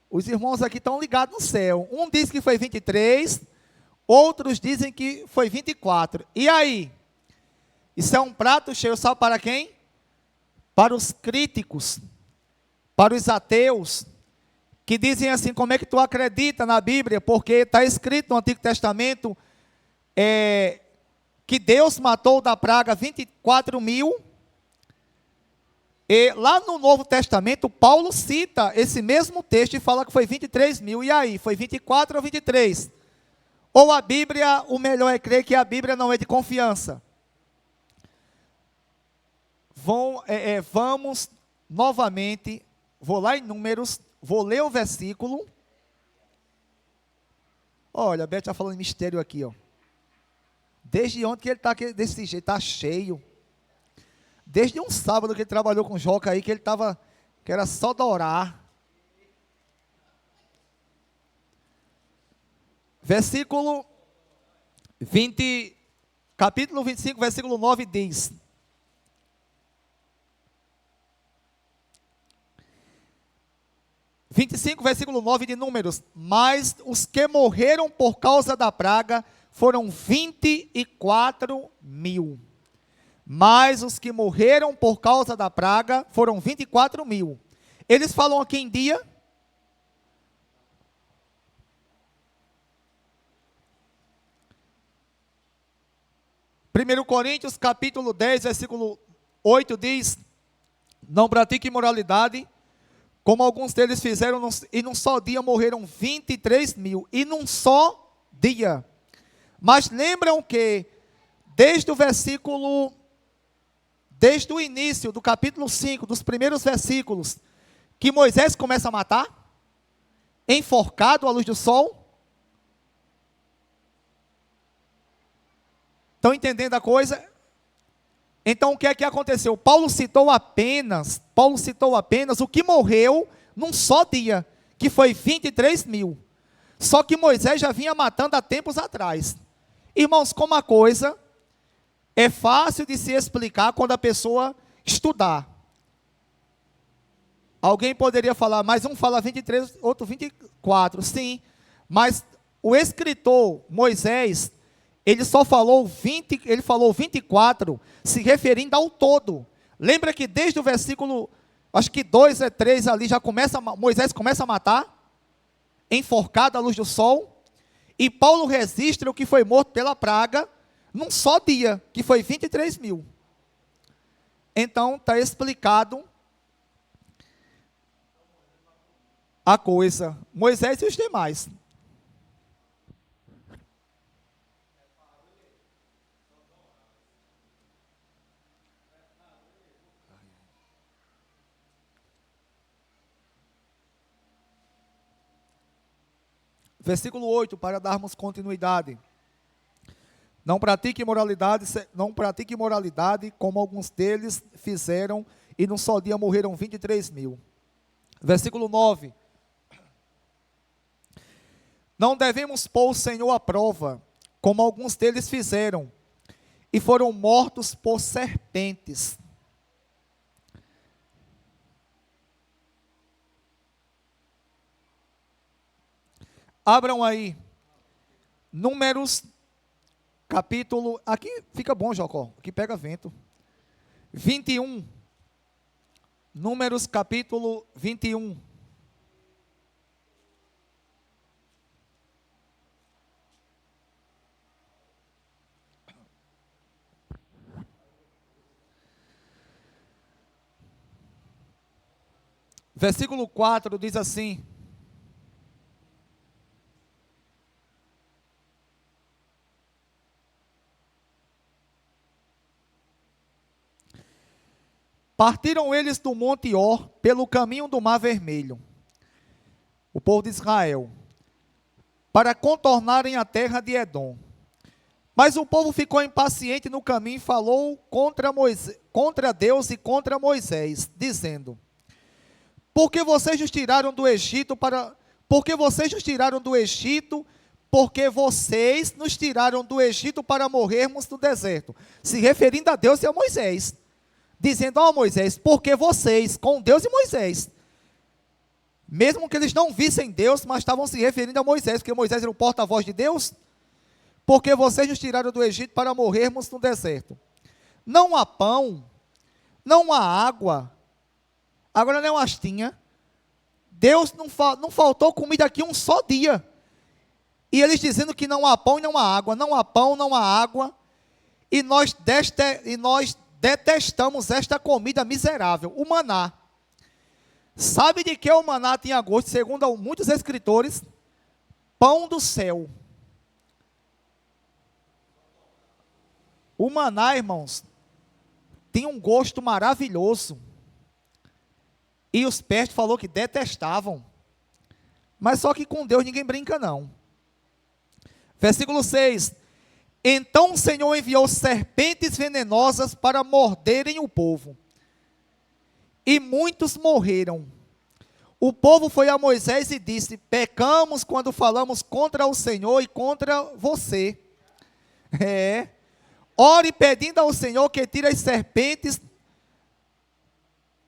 os irmãos aqui estão ligados no céu. Um diz que foi 23, outros dizem que foi 24. E aí? Isso é um prato cheio, sabe para quem? Para os críticos, para os ateus, que dizem assim: como é que tu acredita na Bíblia? Porque está escrito no Antigo Testamento que Deus matou da praga 24.000. E lá no Novo Testamento, Paulo cita esse mesmo texto e fala que foi 23.000. E aí, foi 24 ou 23? Ou a Bíblia, o melhor é crer que a Bíblia não é de confiança. Vamos novamente, vou lá em Números, vou ler o versículo. Olha, a Beth está falando mistério aqui, ó. Desde ontem que ele está desse jeito, está cheio. Desde um sábado que ele trabalhou com o Joca aí, que era só orar. Versículo 20, capítulo 25, versículo 9 diz: versículo 9 de Números: mas os que morreram por causa da praga foram 24.000. Mas os que morreram por causa da praga foram 24.000. Eles falam aqui em dia. Primeiro Coríntios, capítulo 10, versículo 8 diz: não pratique imoralidade, como alguns deles fizeram, e num só dia morreram 23.000. E num só dia. Mas lembram que, desde o início do capítulo 5, dos primeiros versículos, que Moisés começa a matar, enforcado à luz do sol. Estão entendendo a coisa? Então o que é que aconteceu? Paulo citou apenas o que morreu num só dia, que foi 23.000. Só que Moisés já vinha matando há tempos atrás. Irmãos, como a coisa é fácil de se explicar quando a pessoa estudar. Alguém poderia falar, mas um fala 23, outro 24, sim. Mas o escritor Moisés, ele só falou 20, ele falou 24, se referindo ao todo. Lembra que desde o versículo, acho que 2 3 ali, Moisés começa a matar, enforcado à luz do sol, e Paulo registra o que foi morto pela praga, num só dia, que foi 23.000. Então, está explicado a coisa. Moisés e os demais. Versículo 8, para darmos continuidade. Não pratique imoralidade, como alguns deles fizeram, e num só dia morreram 23.000. Versículo 9. Não devemos pôr o Senhor à prova, como alguns deles fizeram, e foram mortos por serpentes. Abram aí, Números, capítulo, aqui fica bom, Jocó, aqui pega vento. 21, Números, capítulo 21. Versículo 4 diz assim: partiram eles do Monte Or pelo caminho do Mar Vermelho, o povo de Israel, para contornarem a terra de Edom. Mas o povo ficou impaciente no caminho e falou contra Deus e contra Moisés, dizendo: porque vocês nos tiraram do Egito porque vocês nos tiraram do Egito para morrermos no deserto. Se referindo a Deus e a Moisés. Dizendo: ó Moisés, porque vocês, com Deus e Moisés, mesmo que eles não vissem Deus, mas estavam se referindo a Moisés, porque Moisés era o porta-voz de Deus, porque vocês nos tiraram do Egito para morrermos no deserto. Não há pão, não há água, agora não é uma astinha, Deus não faltou comida aqui um só dia, e eles dizendo que não há pão e não há água, não há pão, não há água, e nós detestamos esta comida miserável, o maná. Sabe de que o maná tinha gosto, segundo muitos escritores? Pão do céu. O maná, irmãos, tinha um gosto maravilhoso. E os pestes falou que detestavam. Mas só que com Deus ninguém brinca não. Versículo 6. Então o Senhor enviou serpentes venenosas para morderem o povo. E muitos morreram. O povo foi a Moisés e disse: pecamos quando falamos contra o Senhor e contra você. Ore pedindo ao Senhor que tire as serpentes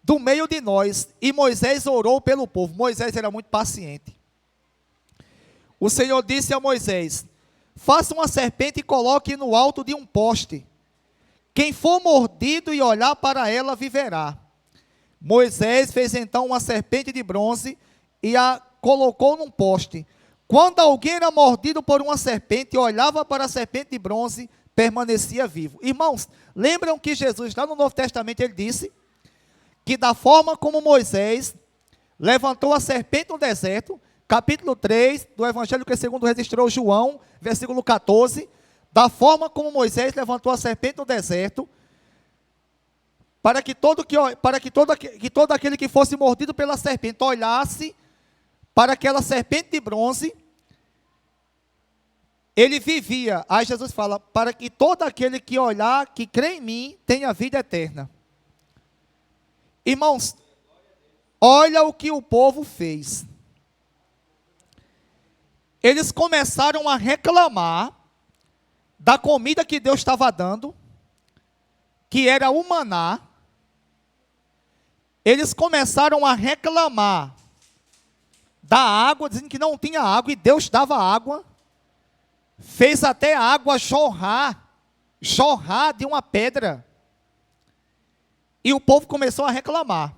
do meio de nós. E Moisés orou pelo povo. Moisés era muito paciente. O Senhor disse a Moisés: faça uma serpente e coloque no alto de um poste. Quem for mordido e olhar para ela viverá. Moisés fez então uma serpente de bronze e a colocou num poste. Quando alguém era mordido por uma serpente e olhava para a serpente de bronze, permanecia vivo. Irmãos, lembram que Jesus, lá no Novo Testamento, ele disse que da forma como Moisés levantou a serpente no deserto, capítulo 3 do Evangelho que segundo registrou João, versículo 14, da forma como Moisés levantou a serpente no deserto, para que todo aquele que fosse mordido pela serpente olhasse para aquela serpente de bronze, ele vivia. Aí Jesus fala: para que todo aquele que olhar, que crê em mim, tenha vida eterna. Irmãos, olha o que o povo fez. Eles começaram a reclamar da comida que Deus estava dando, que era o maná. Eles começaram a reclamar da água, dizendo que não tinha água, e Deus dava água. Fez até a água jorrar de uma pedra. E o povo começou a reclamar.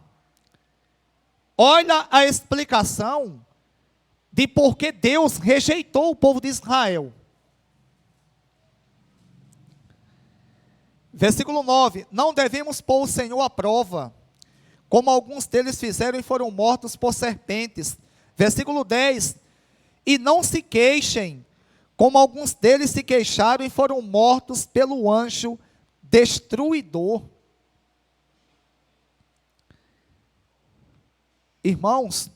Olha a explicação de por que Deus rejeitou o povo de Israel. Versículo 9. Não devemos pôr o Senhor à prova, como alguns deles fizeram e foram mortos por serpentes. Versículo 10. E não se queixem, como alguns deles se queixaram e foram mortos pelo anjo destruidor. Irmãos,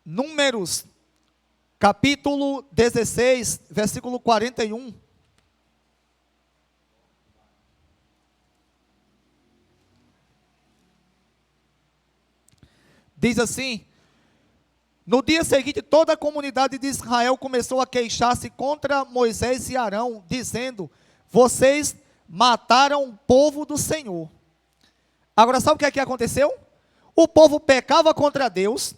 Números, capítulo 16, versículo 41. Diz assim: no dia seguinte, toda a comunidade de Israel começou a queixar-se contra Moisés e Arão, dizendo: vocês mataram o povo do Senhor. Agora, sabe o que aconteceu? O povo pecava contra Deus,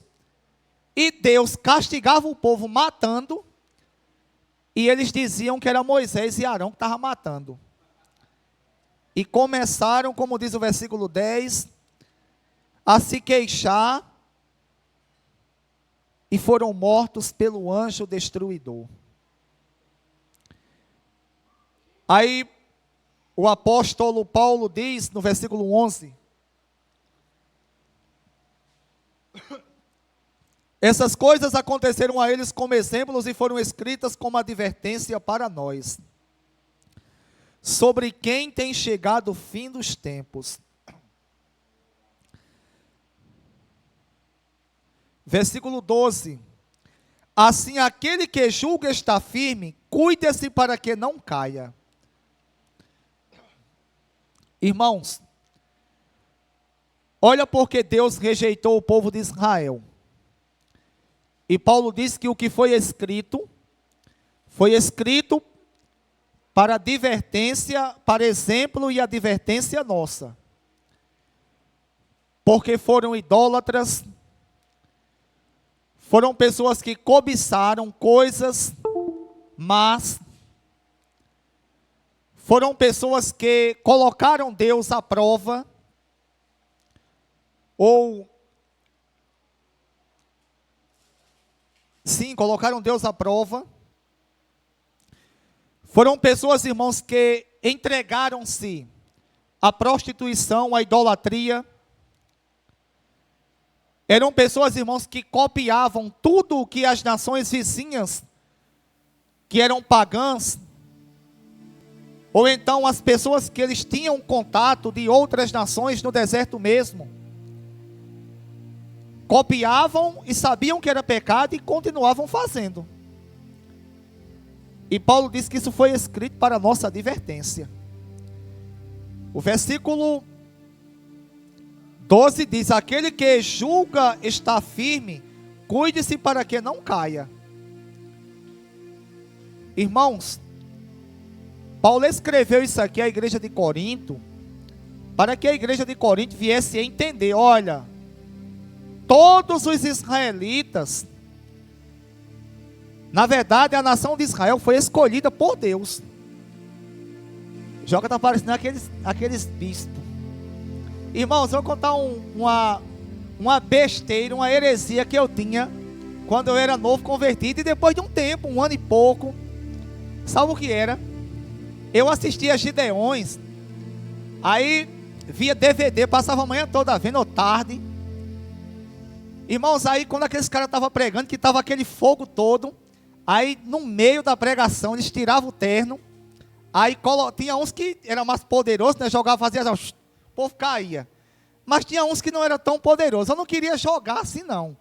e Deus castigava o povo matando, e eles diziam que era Moisés e Arão que estavam matando. E começaram, como diz o versículo 10, a se queixar, e foram mortos pelo anjo destruidor. Aí, o apóstolo Paulo diz, no versículo 11, essas coisas aconteceram a eles como exemplos e foram escritas como advertência para nós, sobre quem tem chegado o fim dos tempos. Versículo 12. Assim, aquele que julga está firme, cuide-se para que não caia. Irmãos, olha porque Deus rejeitou o povo de Israel. E Paulo diz que o que foi escrito para advertência, para exemplo e advertência nossa. Porque foram idólatras, foram pessoas que cobiçaram coisas más, foram pessoas que colocaram Deus à prova, colocaram Deus à prova. Foram pessoas, irmãos, que entregaram-se à prostituição, à idolatria. Eram pessoas, irmãos, que copiavam tudo o que as nações vizinhas, que eram pagãs, ou então as pessoas que eles tinham contato de outras nações no deserto mesmo, copiavam e sabiam que era pecado e continuavam fazendo. E Paulo diz que isso foi escrito para nossa advertência. O versículo 12 diz: aquele que julga estar firme, cuide-se para que não caia. Irmãos, Paulo escreveu isso aqui à igreja de Corinto, para que a igreja de Corinto viesse a entender: olha, todos os israelitas, na verdade a nação de Israel foi escolhida por Deus. Joga está parecendo aqueles bispos. Irmãos, eu vou contar uma besteira, uma heresia que eu tinha quando eu era novo convertido, e depois de um tempo, 1 ano e pouco, sabe o que era? Eu assistia Gideões, aí via DVD, passava a manhã toda vendo, ou tarde. Irmãos, aí quando aqueles caras estavam pregando, que estava aquele fogo todo, aí no meio da pregação eles tiravam o terno, aí tinha uns que eram mais poderosos, né, jogavam, fazia assim, o povo caía. Mas tinha uns que não eram tão poderosos. Eu não queria jogar assim não.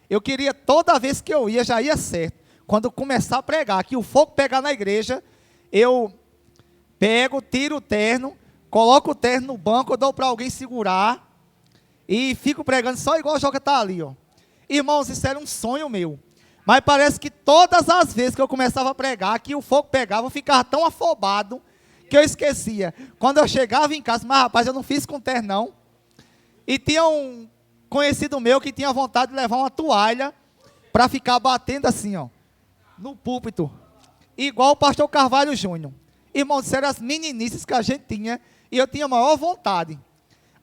Eu queria, toda vez que eu ia, já ia certo. Quando começar a pregar, que o fogo pegar na igreja, eu pego, tiro o terno, coloco o terno no banco, eu dou para alguém segurar e fico pregando só igual o Joca está ali, ó. Irmãos, isso era um sonho meu. Mas parece que todas as vezes que eu começava a pregar, que o fogo pegava, eu ficava tão afobado que eu esquecia. Quando eu chegava em casa, mas rapaz, eu não fiz com terno não. E tinha um conhecido meu que tinha vontade de levar uma toalha para ficar batendo assim, ó, no púlpito, igual o pastor Carvalho Júnior. Irmãos, isso eram as meninices que a gente tinha, e eu tinha maior vontade.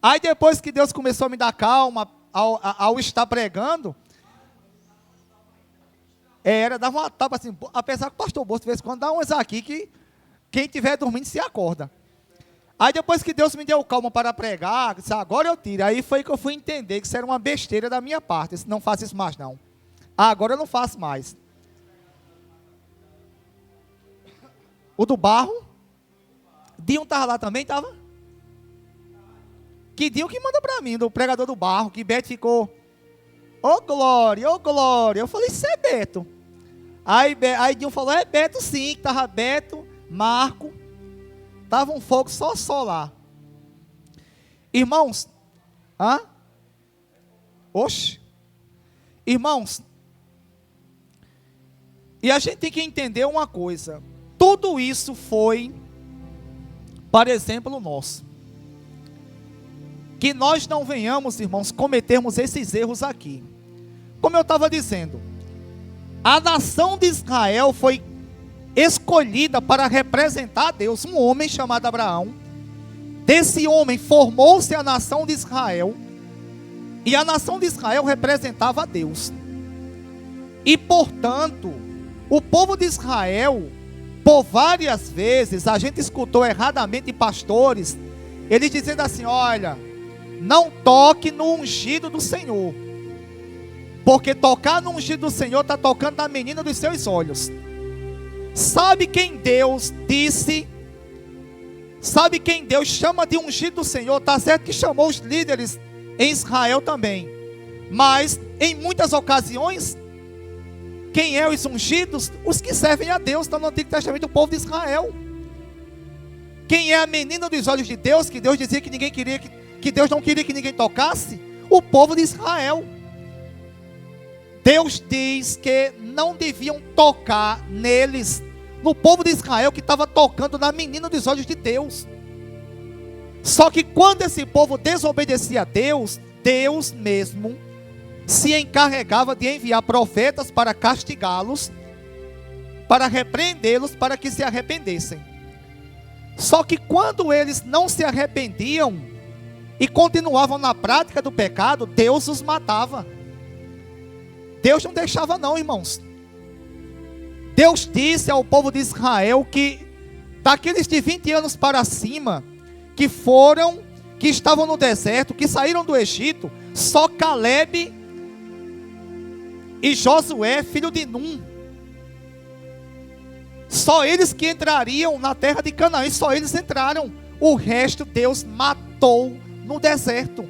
Aí depois que Deus começou a me dar calma, ao estar pregando, dava uma tapa assim, apesar que o pastor Bolso de vez em quando dá umas aqui, que quem estiver dormindo se acorda. Aí depois que Deus me deu calma para pregar, disse, agora eu tiro. Aí foi que eu fui entender que isso era uma besteira da minha parte. Eu disse, não faço isso mais não. Agora eu não faço mais. O do barro. Dinho estava lá também, estava? Que Dinho que manda para mim, do pregador do barro, que Beto ficou, ô glória, ô glória. Eu falei, isso é Beto. Aí Dinho falou, é Beto sim, que estava Beto, Marco. Estava um fogo só lá. Irmãos, irmãos, e a gente tem que entender uma coisa. Tudo isso foi para exemplo nosso. Que nós não venhamos, irmãos, cometermos esses erros aqui. Como eu estava dizendo, a nação de Israel foi escolhida para representar a Deus, um homem chamado Abraão. Desse homem formou-se a nação de Israel, e a nação de Israel representava a Deus. E portanto, o povo de Israel, por várias vezes, a gente escutou erradamente pastores, eles dizendo assim, olha, não toque no ungido do Senhor, porque tocar no ungido do Senhor está tocando na menina dos seus olhos. Sabe quem Deus disse? Sabe quem Deus chama de ungido do Senhor? Está certo que chamou os líderes em Israel também, mas em muitas ocasiões, quem é os ungidos? Os que servem a Deus. Está no Antigo Testamento, o povo de Israel. Quem é a menina dos olhos de Deus, que Deus dizia que ninguém queria, que Deus não queria que ninguém tocasse? O povo de Israel. Deus diz que não deviam tocar neles, no povo de Israel, que estava tocando na menina dos olhos de Deus. Só que quando esse povo desobedecia a Deus, Deus mesmo se encarregava de enviar profetas para castigá-los, para repreendê-los, para que se arrependessem. Só que quando eles não se arrependiam e continuavam na prática do pecado, Deus os matava. Deus não deixava não, irmãos. Deus disse ao povo de Israel que daqueles de 20 anos para cima, que estavam no deserto, que saíram do Egito, só Caleb e Josué, filho de Num, Só eles que entrariam na terra de Canaã, e só eles entraram. O resto Deus matou no deserto.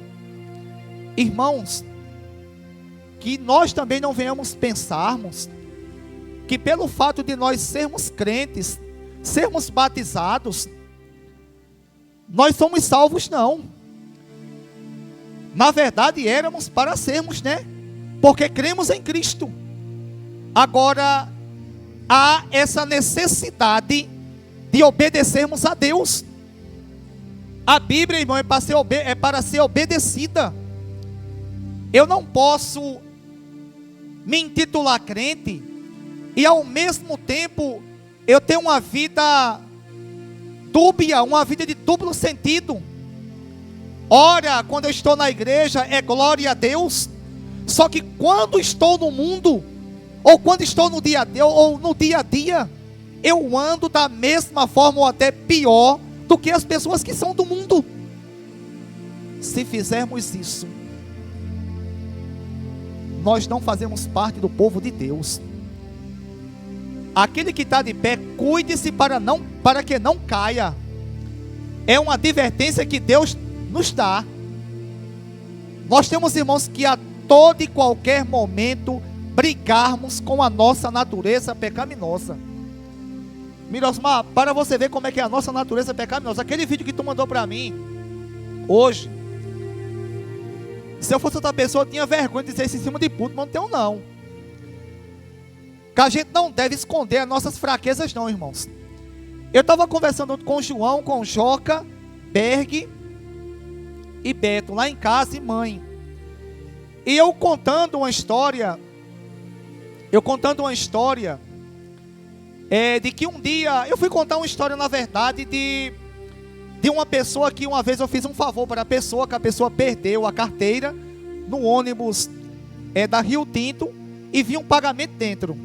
Irmãos, que nós também não venhamos pensarmos que pelo fato de nós sermos crentes, sermos batizados, nós somos salvos, não. Na verdade éramos para sermos, né? Porque cremos em Cristo. Agora, há essa necessidade de obedecermos a Deus. A Bíblia, irmão, é para ser obedecida. Eu não posso me intitular crente e ao mesmo tempo eu tenho uma vida dúbia, uma vida de duplo sentido. Ora, quando eu estou na igreja é glória a Deus, só que quando estou no mundo, ou quando estou no dia a dia, eu ando da mesma forma ou até pior do que as pessoas que são do mundo. Se fizermos isso, nós não fazemos parte do povo de Deus. Aquele que está de pé, cuide-se para que não caia. É uma advertência que Deus nos dá. Nós temos, irmãos, que a todo e qualquer momento brigarmos com a nossa natureza pecaminosa. Mirosmar, para você ver como é que é a nossa natureza pecaminosa. Aquele vídeo que tu mandou para mim hoje, se eu fosse outra pessoa, eu tinha vergonha de dizer isso em cima de puto, mas não tenho não. Que a gente não deve esconder as nossas fraquezas não, irmãos. Eu estava conversando com o João, com o Joca, Berg e Beto, lá em casa, e mãe. E eu contando uma história, de que um dia, eu fui contar uma história, na verdade, de uma pessoa que uma vez eu fiz um favor para a pessoa, que a pessoa perdeu a carteira no ônibus da Rio Tinto e vinha um pagamento dentro.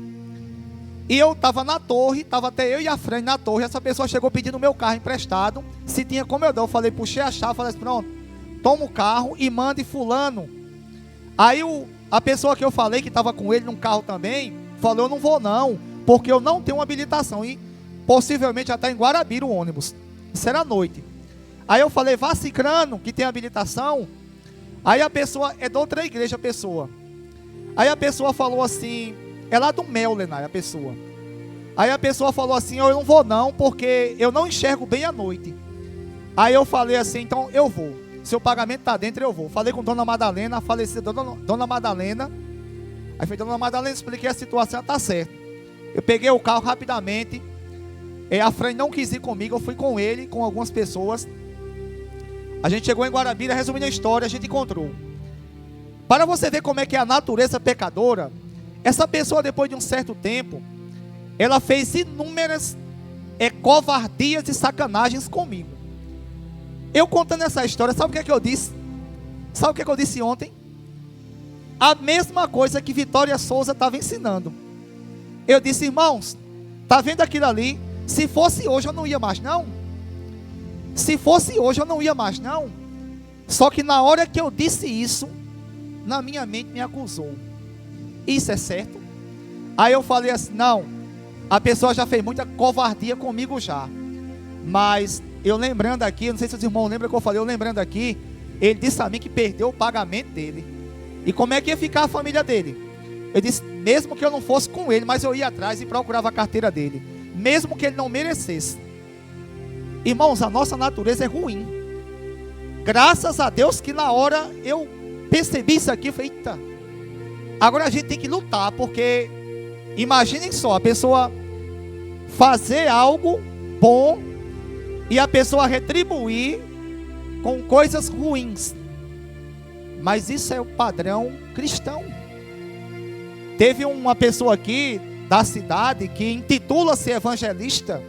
E eu estava na torre, estava até eu e a Fran na torre, essa pessoa chegou pedindo meu carro emprestado, se tinha como eu dar, eu falei, puxei a chave, falei assim, pronto, toma o carro e mande fulano. Aí a pessoa que eu falei, que estava com ele num carro também, falou, eu não vou não, porque eu não tenho uma habilitação, e possivelmente até em Guarabira o ônibus, isso era à noite. Aí eu falei, vá Cicrano, que tem habilitação. Aí a pessoa, é de outra igreja a pessoa. Aí a pessoa falou assim, é lá do Mel, Lenay, a pessoa. Aí a pessoa falou assim, eu não vou não, porque eu não enxergo bem à noite. Aí eu falei assim, então eu vou. Seu pagamento está dentro, eu vou. Falei com Dona Madalena, a falecida Dona Madalena. Aí foi Dona Madalena, expliquei a situação, está certo. Eu peguei o carro rapidamente. A Fran não quis ir comigo, eu fui com ele, com algumas pessoas. A gente chegou em Guarabira, resumindo a história, a gente encontrou. Para você ver como é que é a natureza pecadora, essa pessoa, depois de um certo tempo, ela fez inúmeras covardias e sacanagens comigo. Eu contando essa história, sabe o que é que eu disse? Sabe o que é que eu disse ontem? A mesma coisa que Vitória Souza estava ensinando. Eu disse, irmãos, tá vendo aquilo ali? Se fosse hoje eu não ia mais não. Se fosse hoje eu não ia mais não. Só que na hora que eu disse isso, na minha mente me acusou. Isso é certo? Aí eu falei assim, não, a pessoa já fez muita covardia comigo já. Mas eu lembrando aqui, não sei se os irmãos lembram que eu falei, eu lembrando aqui, ele disse a mim que perdeu o pagamento dele. E como é que ia ficar a família dele? Eu disse, mesmo que eu não fosse com ele, mas eu ia atrás e procurava a carteira dele. Mesmo que ele não merecesse. Irmãos, a nossa natureza é ruim. Graças a Deus que na hora eu percebi isso aqui, eu falei, eita. Agora a gente tem que lutar, porque imaginem só, a pessoa fazer algo bom e a pessoa retribuir com coisas ruins. Mas isso é o padrão cristão. Teve uma pessoa aqui da cidade que intitula-se evangelista,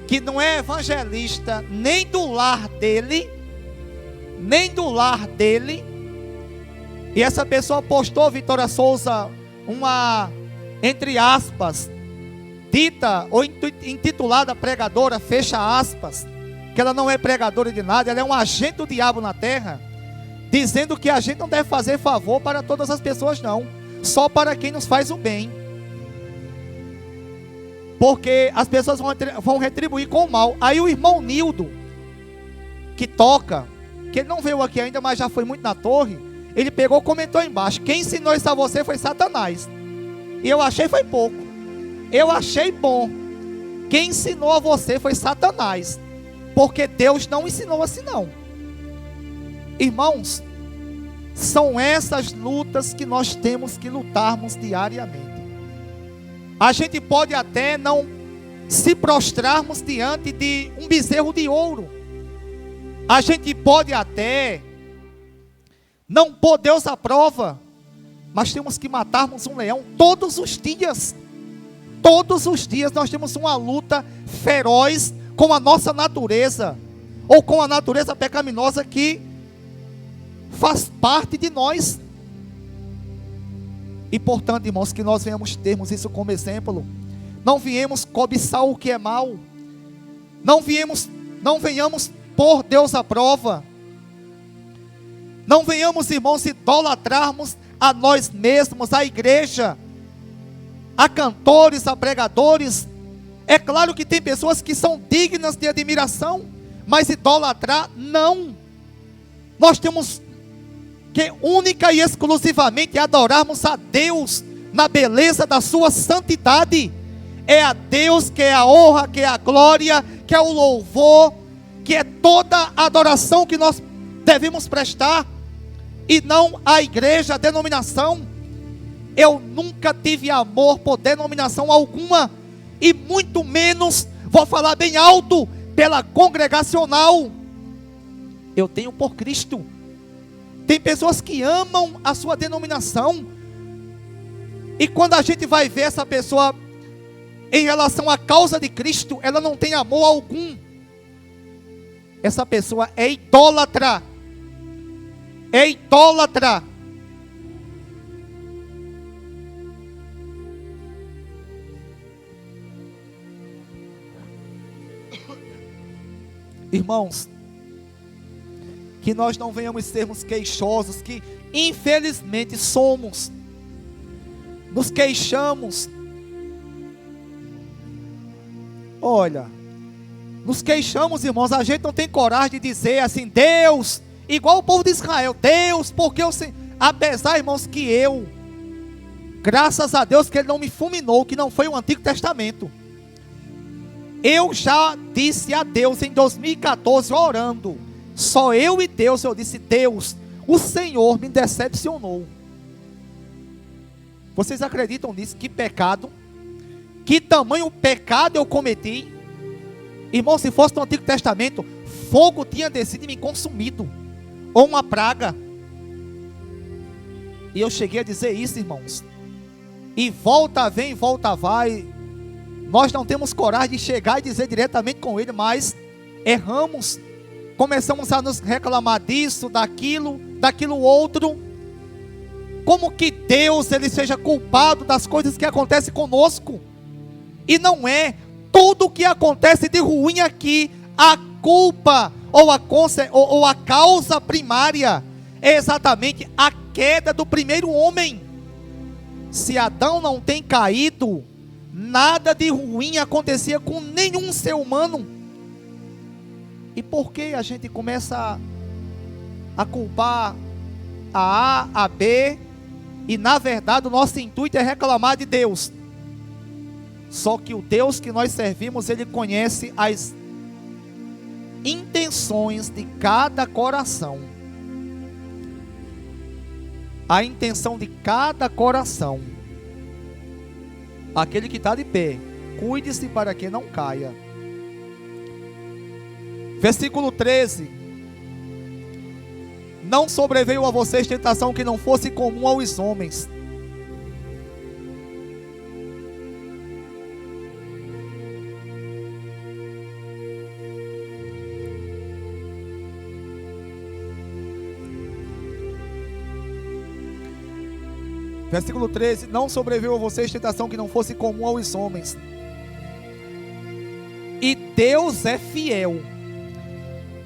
que não é evangelista nem do lar dele, e essa pessoa postou, Vitória Souza, uma, entre aspas, dita ou intitulada pregadora, fecha aspas, que ela não é pregadora de nada, ela é um agente do diabo na terra, dizendo que a gente não deve fazer favor para todas as pessoas não, só para quem nos faz o bem. porque as pessoas vão retribuir com o mal. Aí o irmão Nildo, que toca, que ele não veio aqui ainda, mas já foi muito na torre, ele pegou e comentou embaixo: quem ensinou isso a você foi Satanás. E eu achei foi pouco, eu achei bom. Quem ensinou a você foi Satanás, porque Deus não ensinou assim não. Irmãos, são essas lutas que nós temos que lutarmos diariamente. A gente pode até não se prostrarmos diante de um bezerro de ouro. A gente pode até não pôr Deus à prova, mas temos que matarmos um leão todos os dias. Todos os dias nós temos uma luta feroz com a nossa natureza, ou com a natureza pecaminosa que faz parte de nós. E portanto, irmãos, que nós termos isso como exemplo. Não viemos cobiçar o que é mal. Não venhamos pôr Deus à prova. Não venhamos, irmãos, idolatrarmos a nós mesmos, a igreja, a cantores, a pregadores. É claro que tem pessoas que são dignas de admiração, mas idolatrar, não. Nós temos que única e exclusivamente adorarmos a Deus na beleza da sua santidade. É a Deus que é a honra, que é a glória, que é o louvor, que é toda a adoração que nós devemos prestar, e não a igreja, a denominação. Eu nunca tive amor por denominação alguma, e muito menos, vou falar bem alto, pela congregacional. Eu tenho por Cristo. Tem pessoas que amam a sua denominação, e quando a gente vai ver essa pessoa em relação à causa de Cristo, ela não tem amor algum. Essa pessoa é idólatra. É idólatra. Irmãos, que nós não venhamos sermos queixosos, que infelizmente somos. Nos queixamos. Olha, nos queixamos, irmãos, a gente não tem coragem de dizer assim: Deus, igual o povo de Israel, Deus, porque eu sei. Apesar, irmãos, que eu, graças a Deus que Ele não me fulminou, que não foi o Antigo Testamento. Eu já disse a Deus em 2014, orando, só eu e Deus, eu disse: Deus, o Senhor me decepcionou. Vocês acreditam nisso? Que pecado, que tamanho pecado eu cometi. Irmão, se fosse no Antigo Testamento, fogo tinha descido e me consumido, ou uma praga. E eu cheguei a dizer isso, irmãos. E volta vem, volta vai. Nós não temos coragem de chegar e dizer diretamente com Ele, mas erramos. Começamos a nos reclamar disso, daquilo outro. Como que Deus, Ele seja culpado das coisas que acontecem conosco? E não é. Tudo que acontece de ruim aqui, a culpa ou a causa primária é exatamente a queda do primeiro homem. Se Adão não tem caído, nada de ruim acontecia com nenhum ser humano. E por que a gente começa a culpar a A, a B, e na verdade o nosso intuito é reclamar de Deus? Só que o Deus que nós servimos, Ele conhece as intenções de cada coração. A intenção de cada coração. Aquele que está de pé, cuide-se para que não caia. Versículo 13. Não sobreveio a vocês tentação que não fosse comum aos homens. Versículo 13: não sobreveio a vocês tentação que não fosse comum aos homens. E Deus é fiel.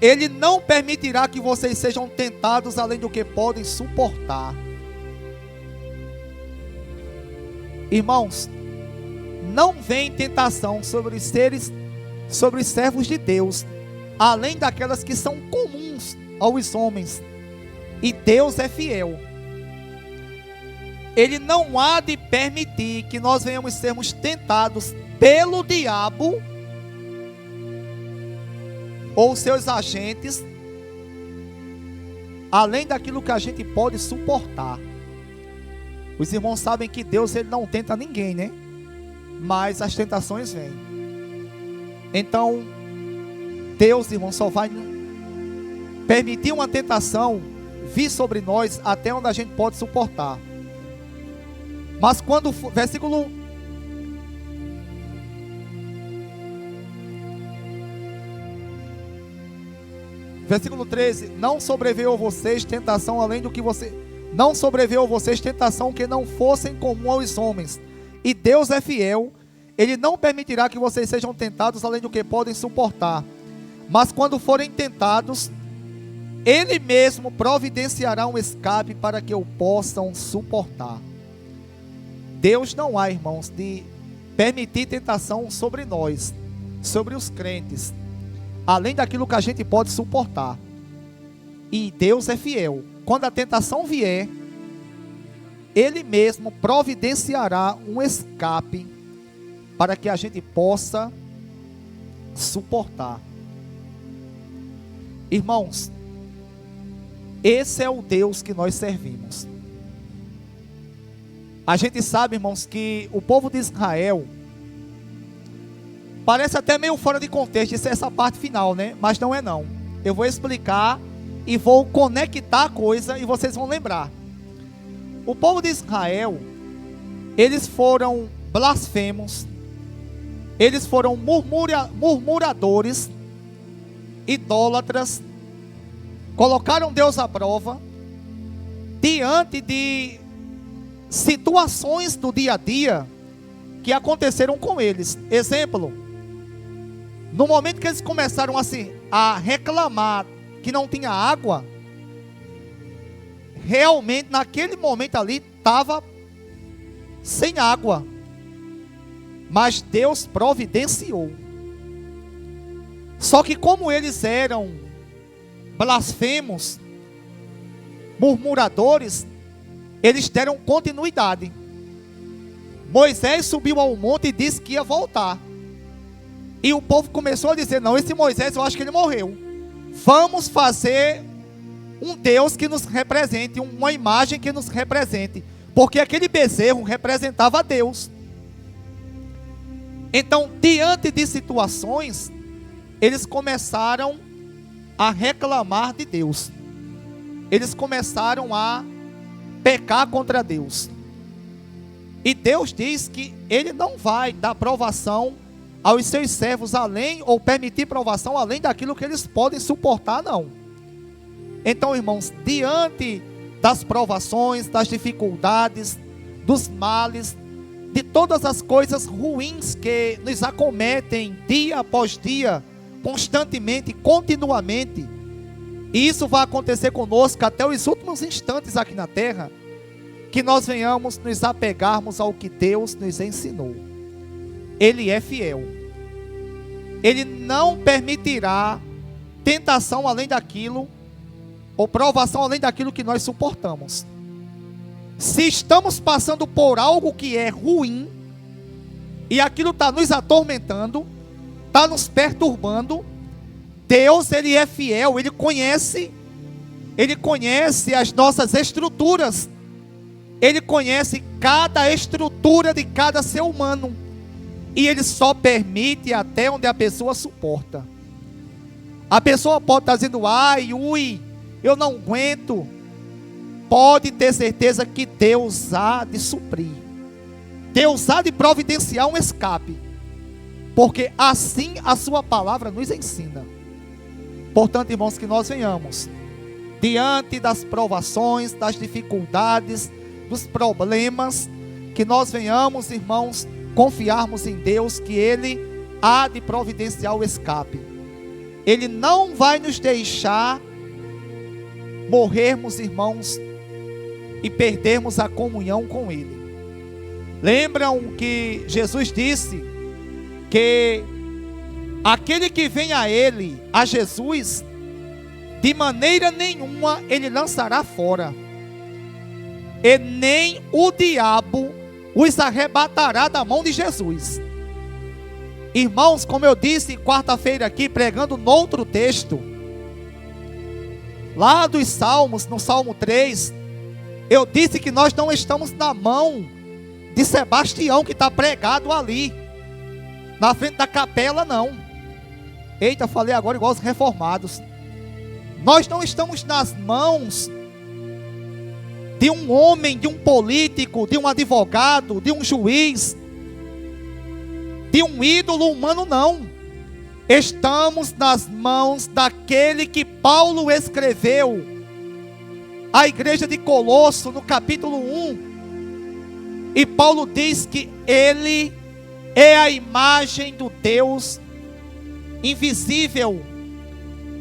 Ele não permitirá que vocês sejam tentados além do que podem suportar. Irmãos, não vem tentação sobre os servos de Deus, além daquelas que são comuns aos homens. E Deus é fiel. Ele não há de permitir que nós venhamos sermos tentados pelo diabo ou seus agentes, além daquilo que a gente pode suportar. Os irmãos sabem que Deus, ele não tenta ninguém, né? Mas as tentações vêm. Então, Deus, irmão, só vai permitir uma tentação vir sobre nós até onde a gente pode suportar. Mas quando, versículo 13, não sobreveio a vocês tentação além do que não sobreveio a vocês tentação que não fossem comum aos homens. E Deus é fiel, Ele não permitirá que vocês sejam tentados além do que podem suportar. Mas quando forem tentados, Ele mesmo providenciará um escape para que o possam suportar. Deus não há, irmãos, de permitir tentação sobre nós, sobre os crentes, além daquilo que a gente pode suportar. E Deus é fiel. Quando a tentação vier, Ele mesmo providenciará um escape para que a gente possa suportar. Irmãos, esse é o Deus que nós servimos. A gente sabe, irmãos, que o povo de Israel, parece até meio fora de contexto, isso é essa parte final, né? Mas não é não. Eu vou explicar e vou conectar a coisa e vocês vão lembrar. O povo de Israel, eles foram blasfemos, eles foram murmuradores, idólatras, colocaram Deus à prova, diante de situações do dia a dia que aconteceram com eles. Exemplo, no momento que eles começaram assim, a reclamar que não tinha água, realmente naquele momento ali estava sem água, mas Deus providenciou. Só que como eles eram blasfemos, murmuradores, eles deram continuidade. Moisés subiu ao monte e disse que ia voltar. E o povo começou a dizer: não, esse Moisés eu acho que ele morreu. Vamos fazer um Deus que nos represente, uma imagem que nos represente. Porque aquele bezerro representava Deus. Então, diante de situações, eles começaram a reclamar de Deus. Eles começaram a pecar contra Deus. E Deus diz que Ele não vai dar provação aos seus servos além, ou permitir provação além daquilo que eles podem suportar, não. Então, irmãos, diante das provações, das dificuldades, dos males, de todas as coisas ruins que nos acometem dia após dia, constantemente, continuamente, e isso vai acontecer conosco até os últimos instantes aqui na terra, que nós venhamos nos apegarmos ao que Deus nos ensinou. Ele é fiel. Ele não permitirá tentação além daquilo, ou provação além daquilo que nós suportamos. Se estamos passando por algo que é ruim, e aquilo está nos atormentando, está nos perturbando, Deus, Ele é fiel, Ele conhece as nossas estruturas, Ele conhece cada estrutura de cada ser humano, e Ele só permite até onde a pessoa suporta. A pessoa pode estar dizendo: ai, ui, eu não aguento. Pode ter certeza que Deus há de suprir, Deus há de providenciar um escape, porque assim a sua palavra nos ensina. Portanto, irmãos, que nós venhamos, diante das provações, das dificuldades, dos problemas, que nós venhamos, irmãos, confiarmos em Deus, que Ele há de providenciar o escape. Ele não vai nos deixar morrermos, irmãos, e perdermos a comunhão com Ele. Lembram que Jesus disse que aquele que vem a Ele, a Jesus, de maneira nenhuma Ele lançará fora, e nem o diabo os arrebatará da mão de Jesus. Irmãos, como eu disse quarta-feira aqui, pregando noutro texto, lá dos Salmos, no Salmo 3, eu disse que nós não estamos na mão de Sebastião, que está pregado ali, na frente da capela, não. Eita, falei agora igual os reformados. Nós não estamos nas mãos de um homem, de um político, de um advogado, de um juiz, de um ídolo humano, não. Estamos nas mãos daquele que Paulo escreveu à igreja de Colosso, no capítulo 1. E Paulo diz que ele é a imagem do Deus invisível.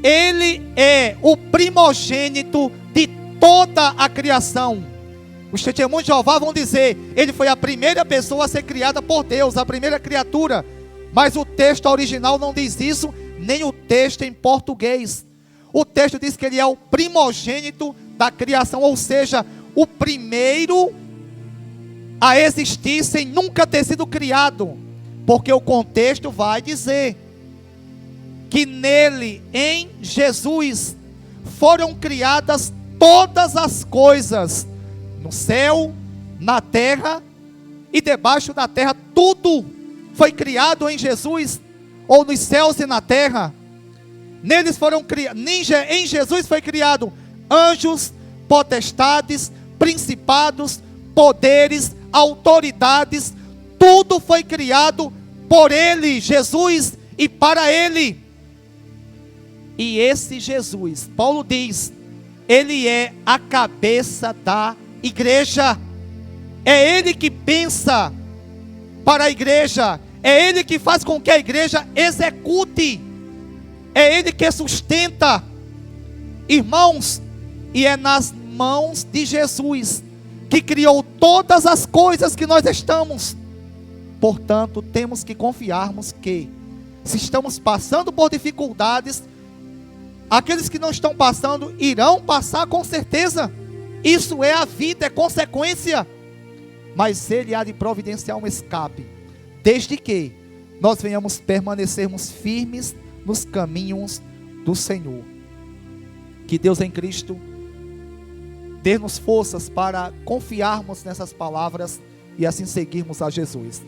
Ele é o primogênito de toda a criação. Os testemunhos de Jeová vão dizer, ele foi a primeira pessoa a ser criada por Deus, a primeira criatura. Mas o texto original não diz isso, nem o texto em português. O texto diz que ele é o primogênito da criação, ou seja, o primeiro a existir sem nunca ter sido criado. Porque o contexto vai dizer que nele, em Jesus, foram criadas todas as coisas, no céu, na terra e debaixo da terra. Tudo foi criado em Jesus, ou nos céus e na terra. Neles foram criados, em Jesus foi criado anjos, potestades, principados, poderes, autoridades. Tudo foi criado por Ele, Jesus, e para Ele. E esse Jesus, Paulo diz, Ele é a cabeça da igreja. É Ele que pensa para a igreja. É Ele que faz com que a igreja execute. É Ele que sustenta. Irmãos, e é nas mãos de Jesus que criou todas as coisas que nós estamos. Portanto, temos que confiarmos que, se estamos passando por dificuldades, aqueles que não estão passando irão passar com certeza. Isso é a vida, é consequência. Mas Ele há de providenciar um escape, desde que nós venhamos permanecermos firmes nos caminhos do Senhor. Que Deus em Cristo dê-nos forças para confiarmos nessas palavras e assim seguirmos a Jesus.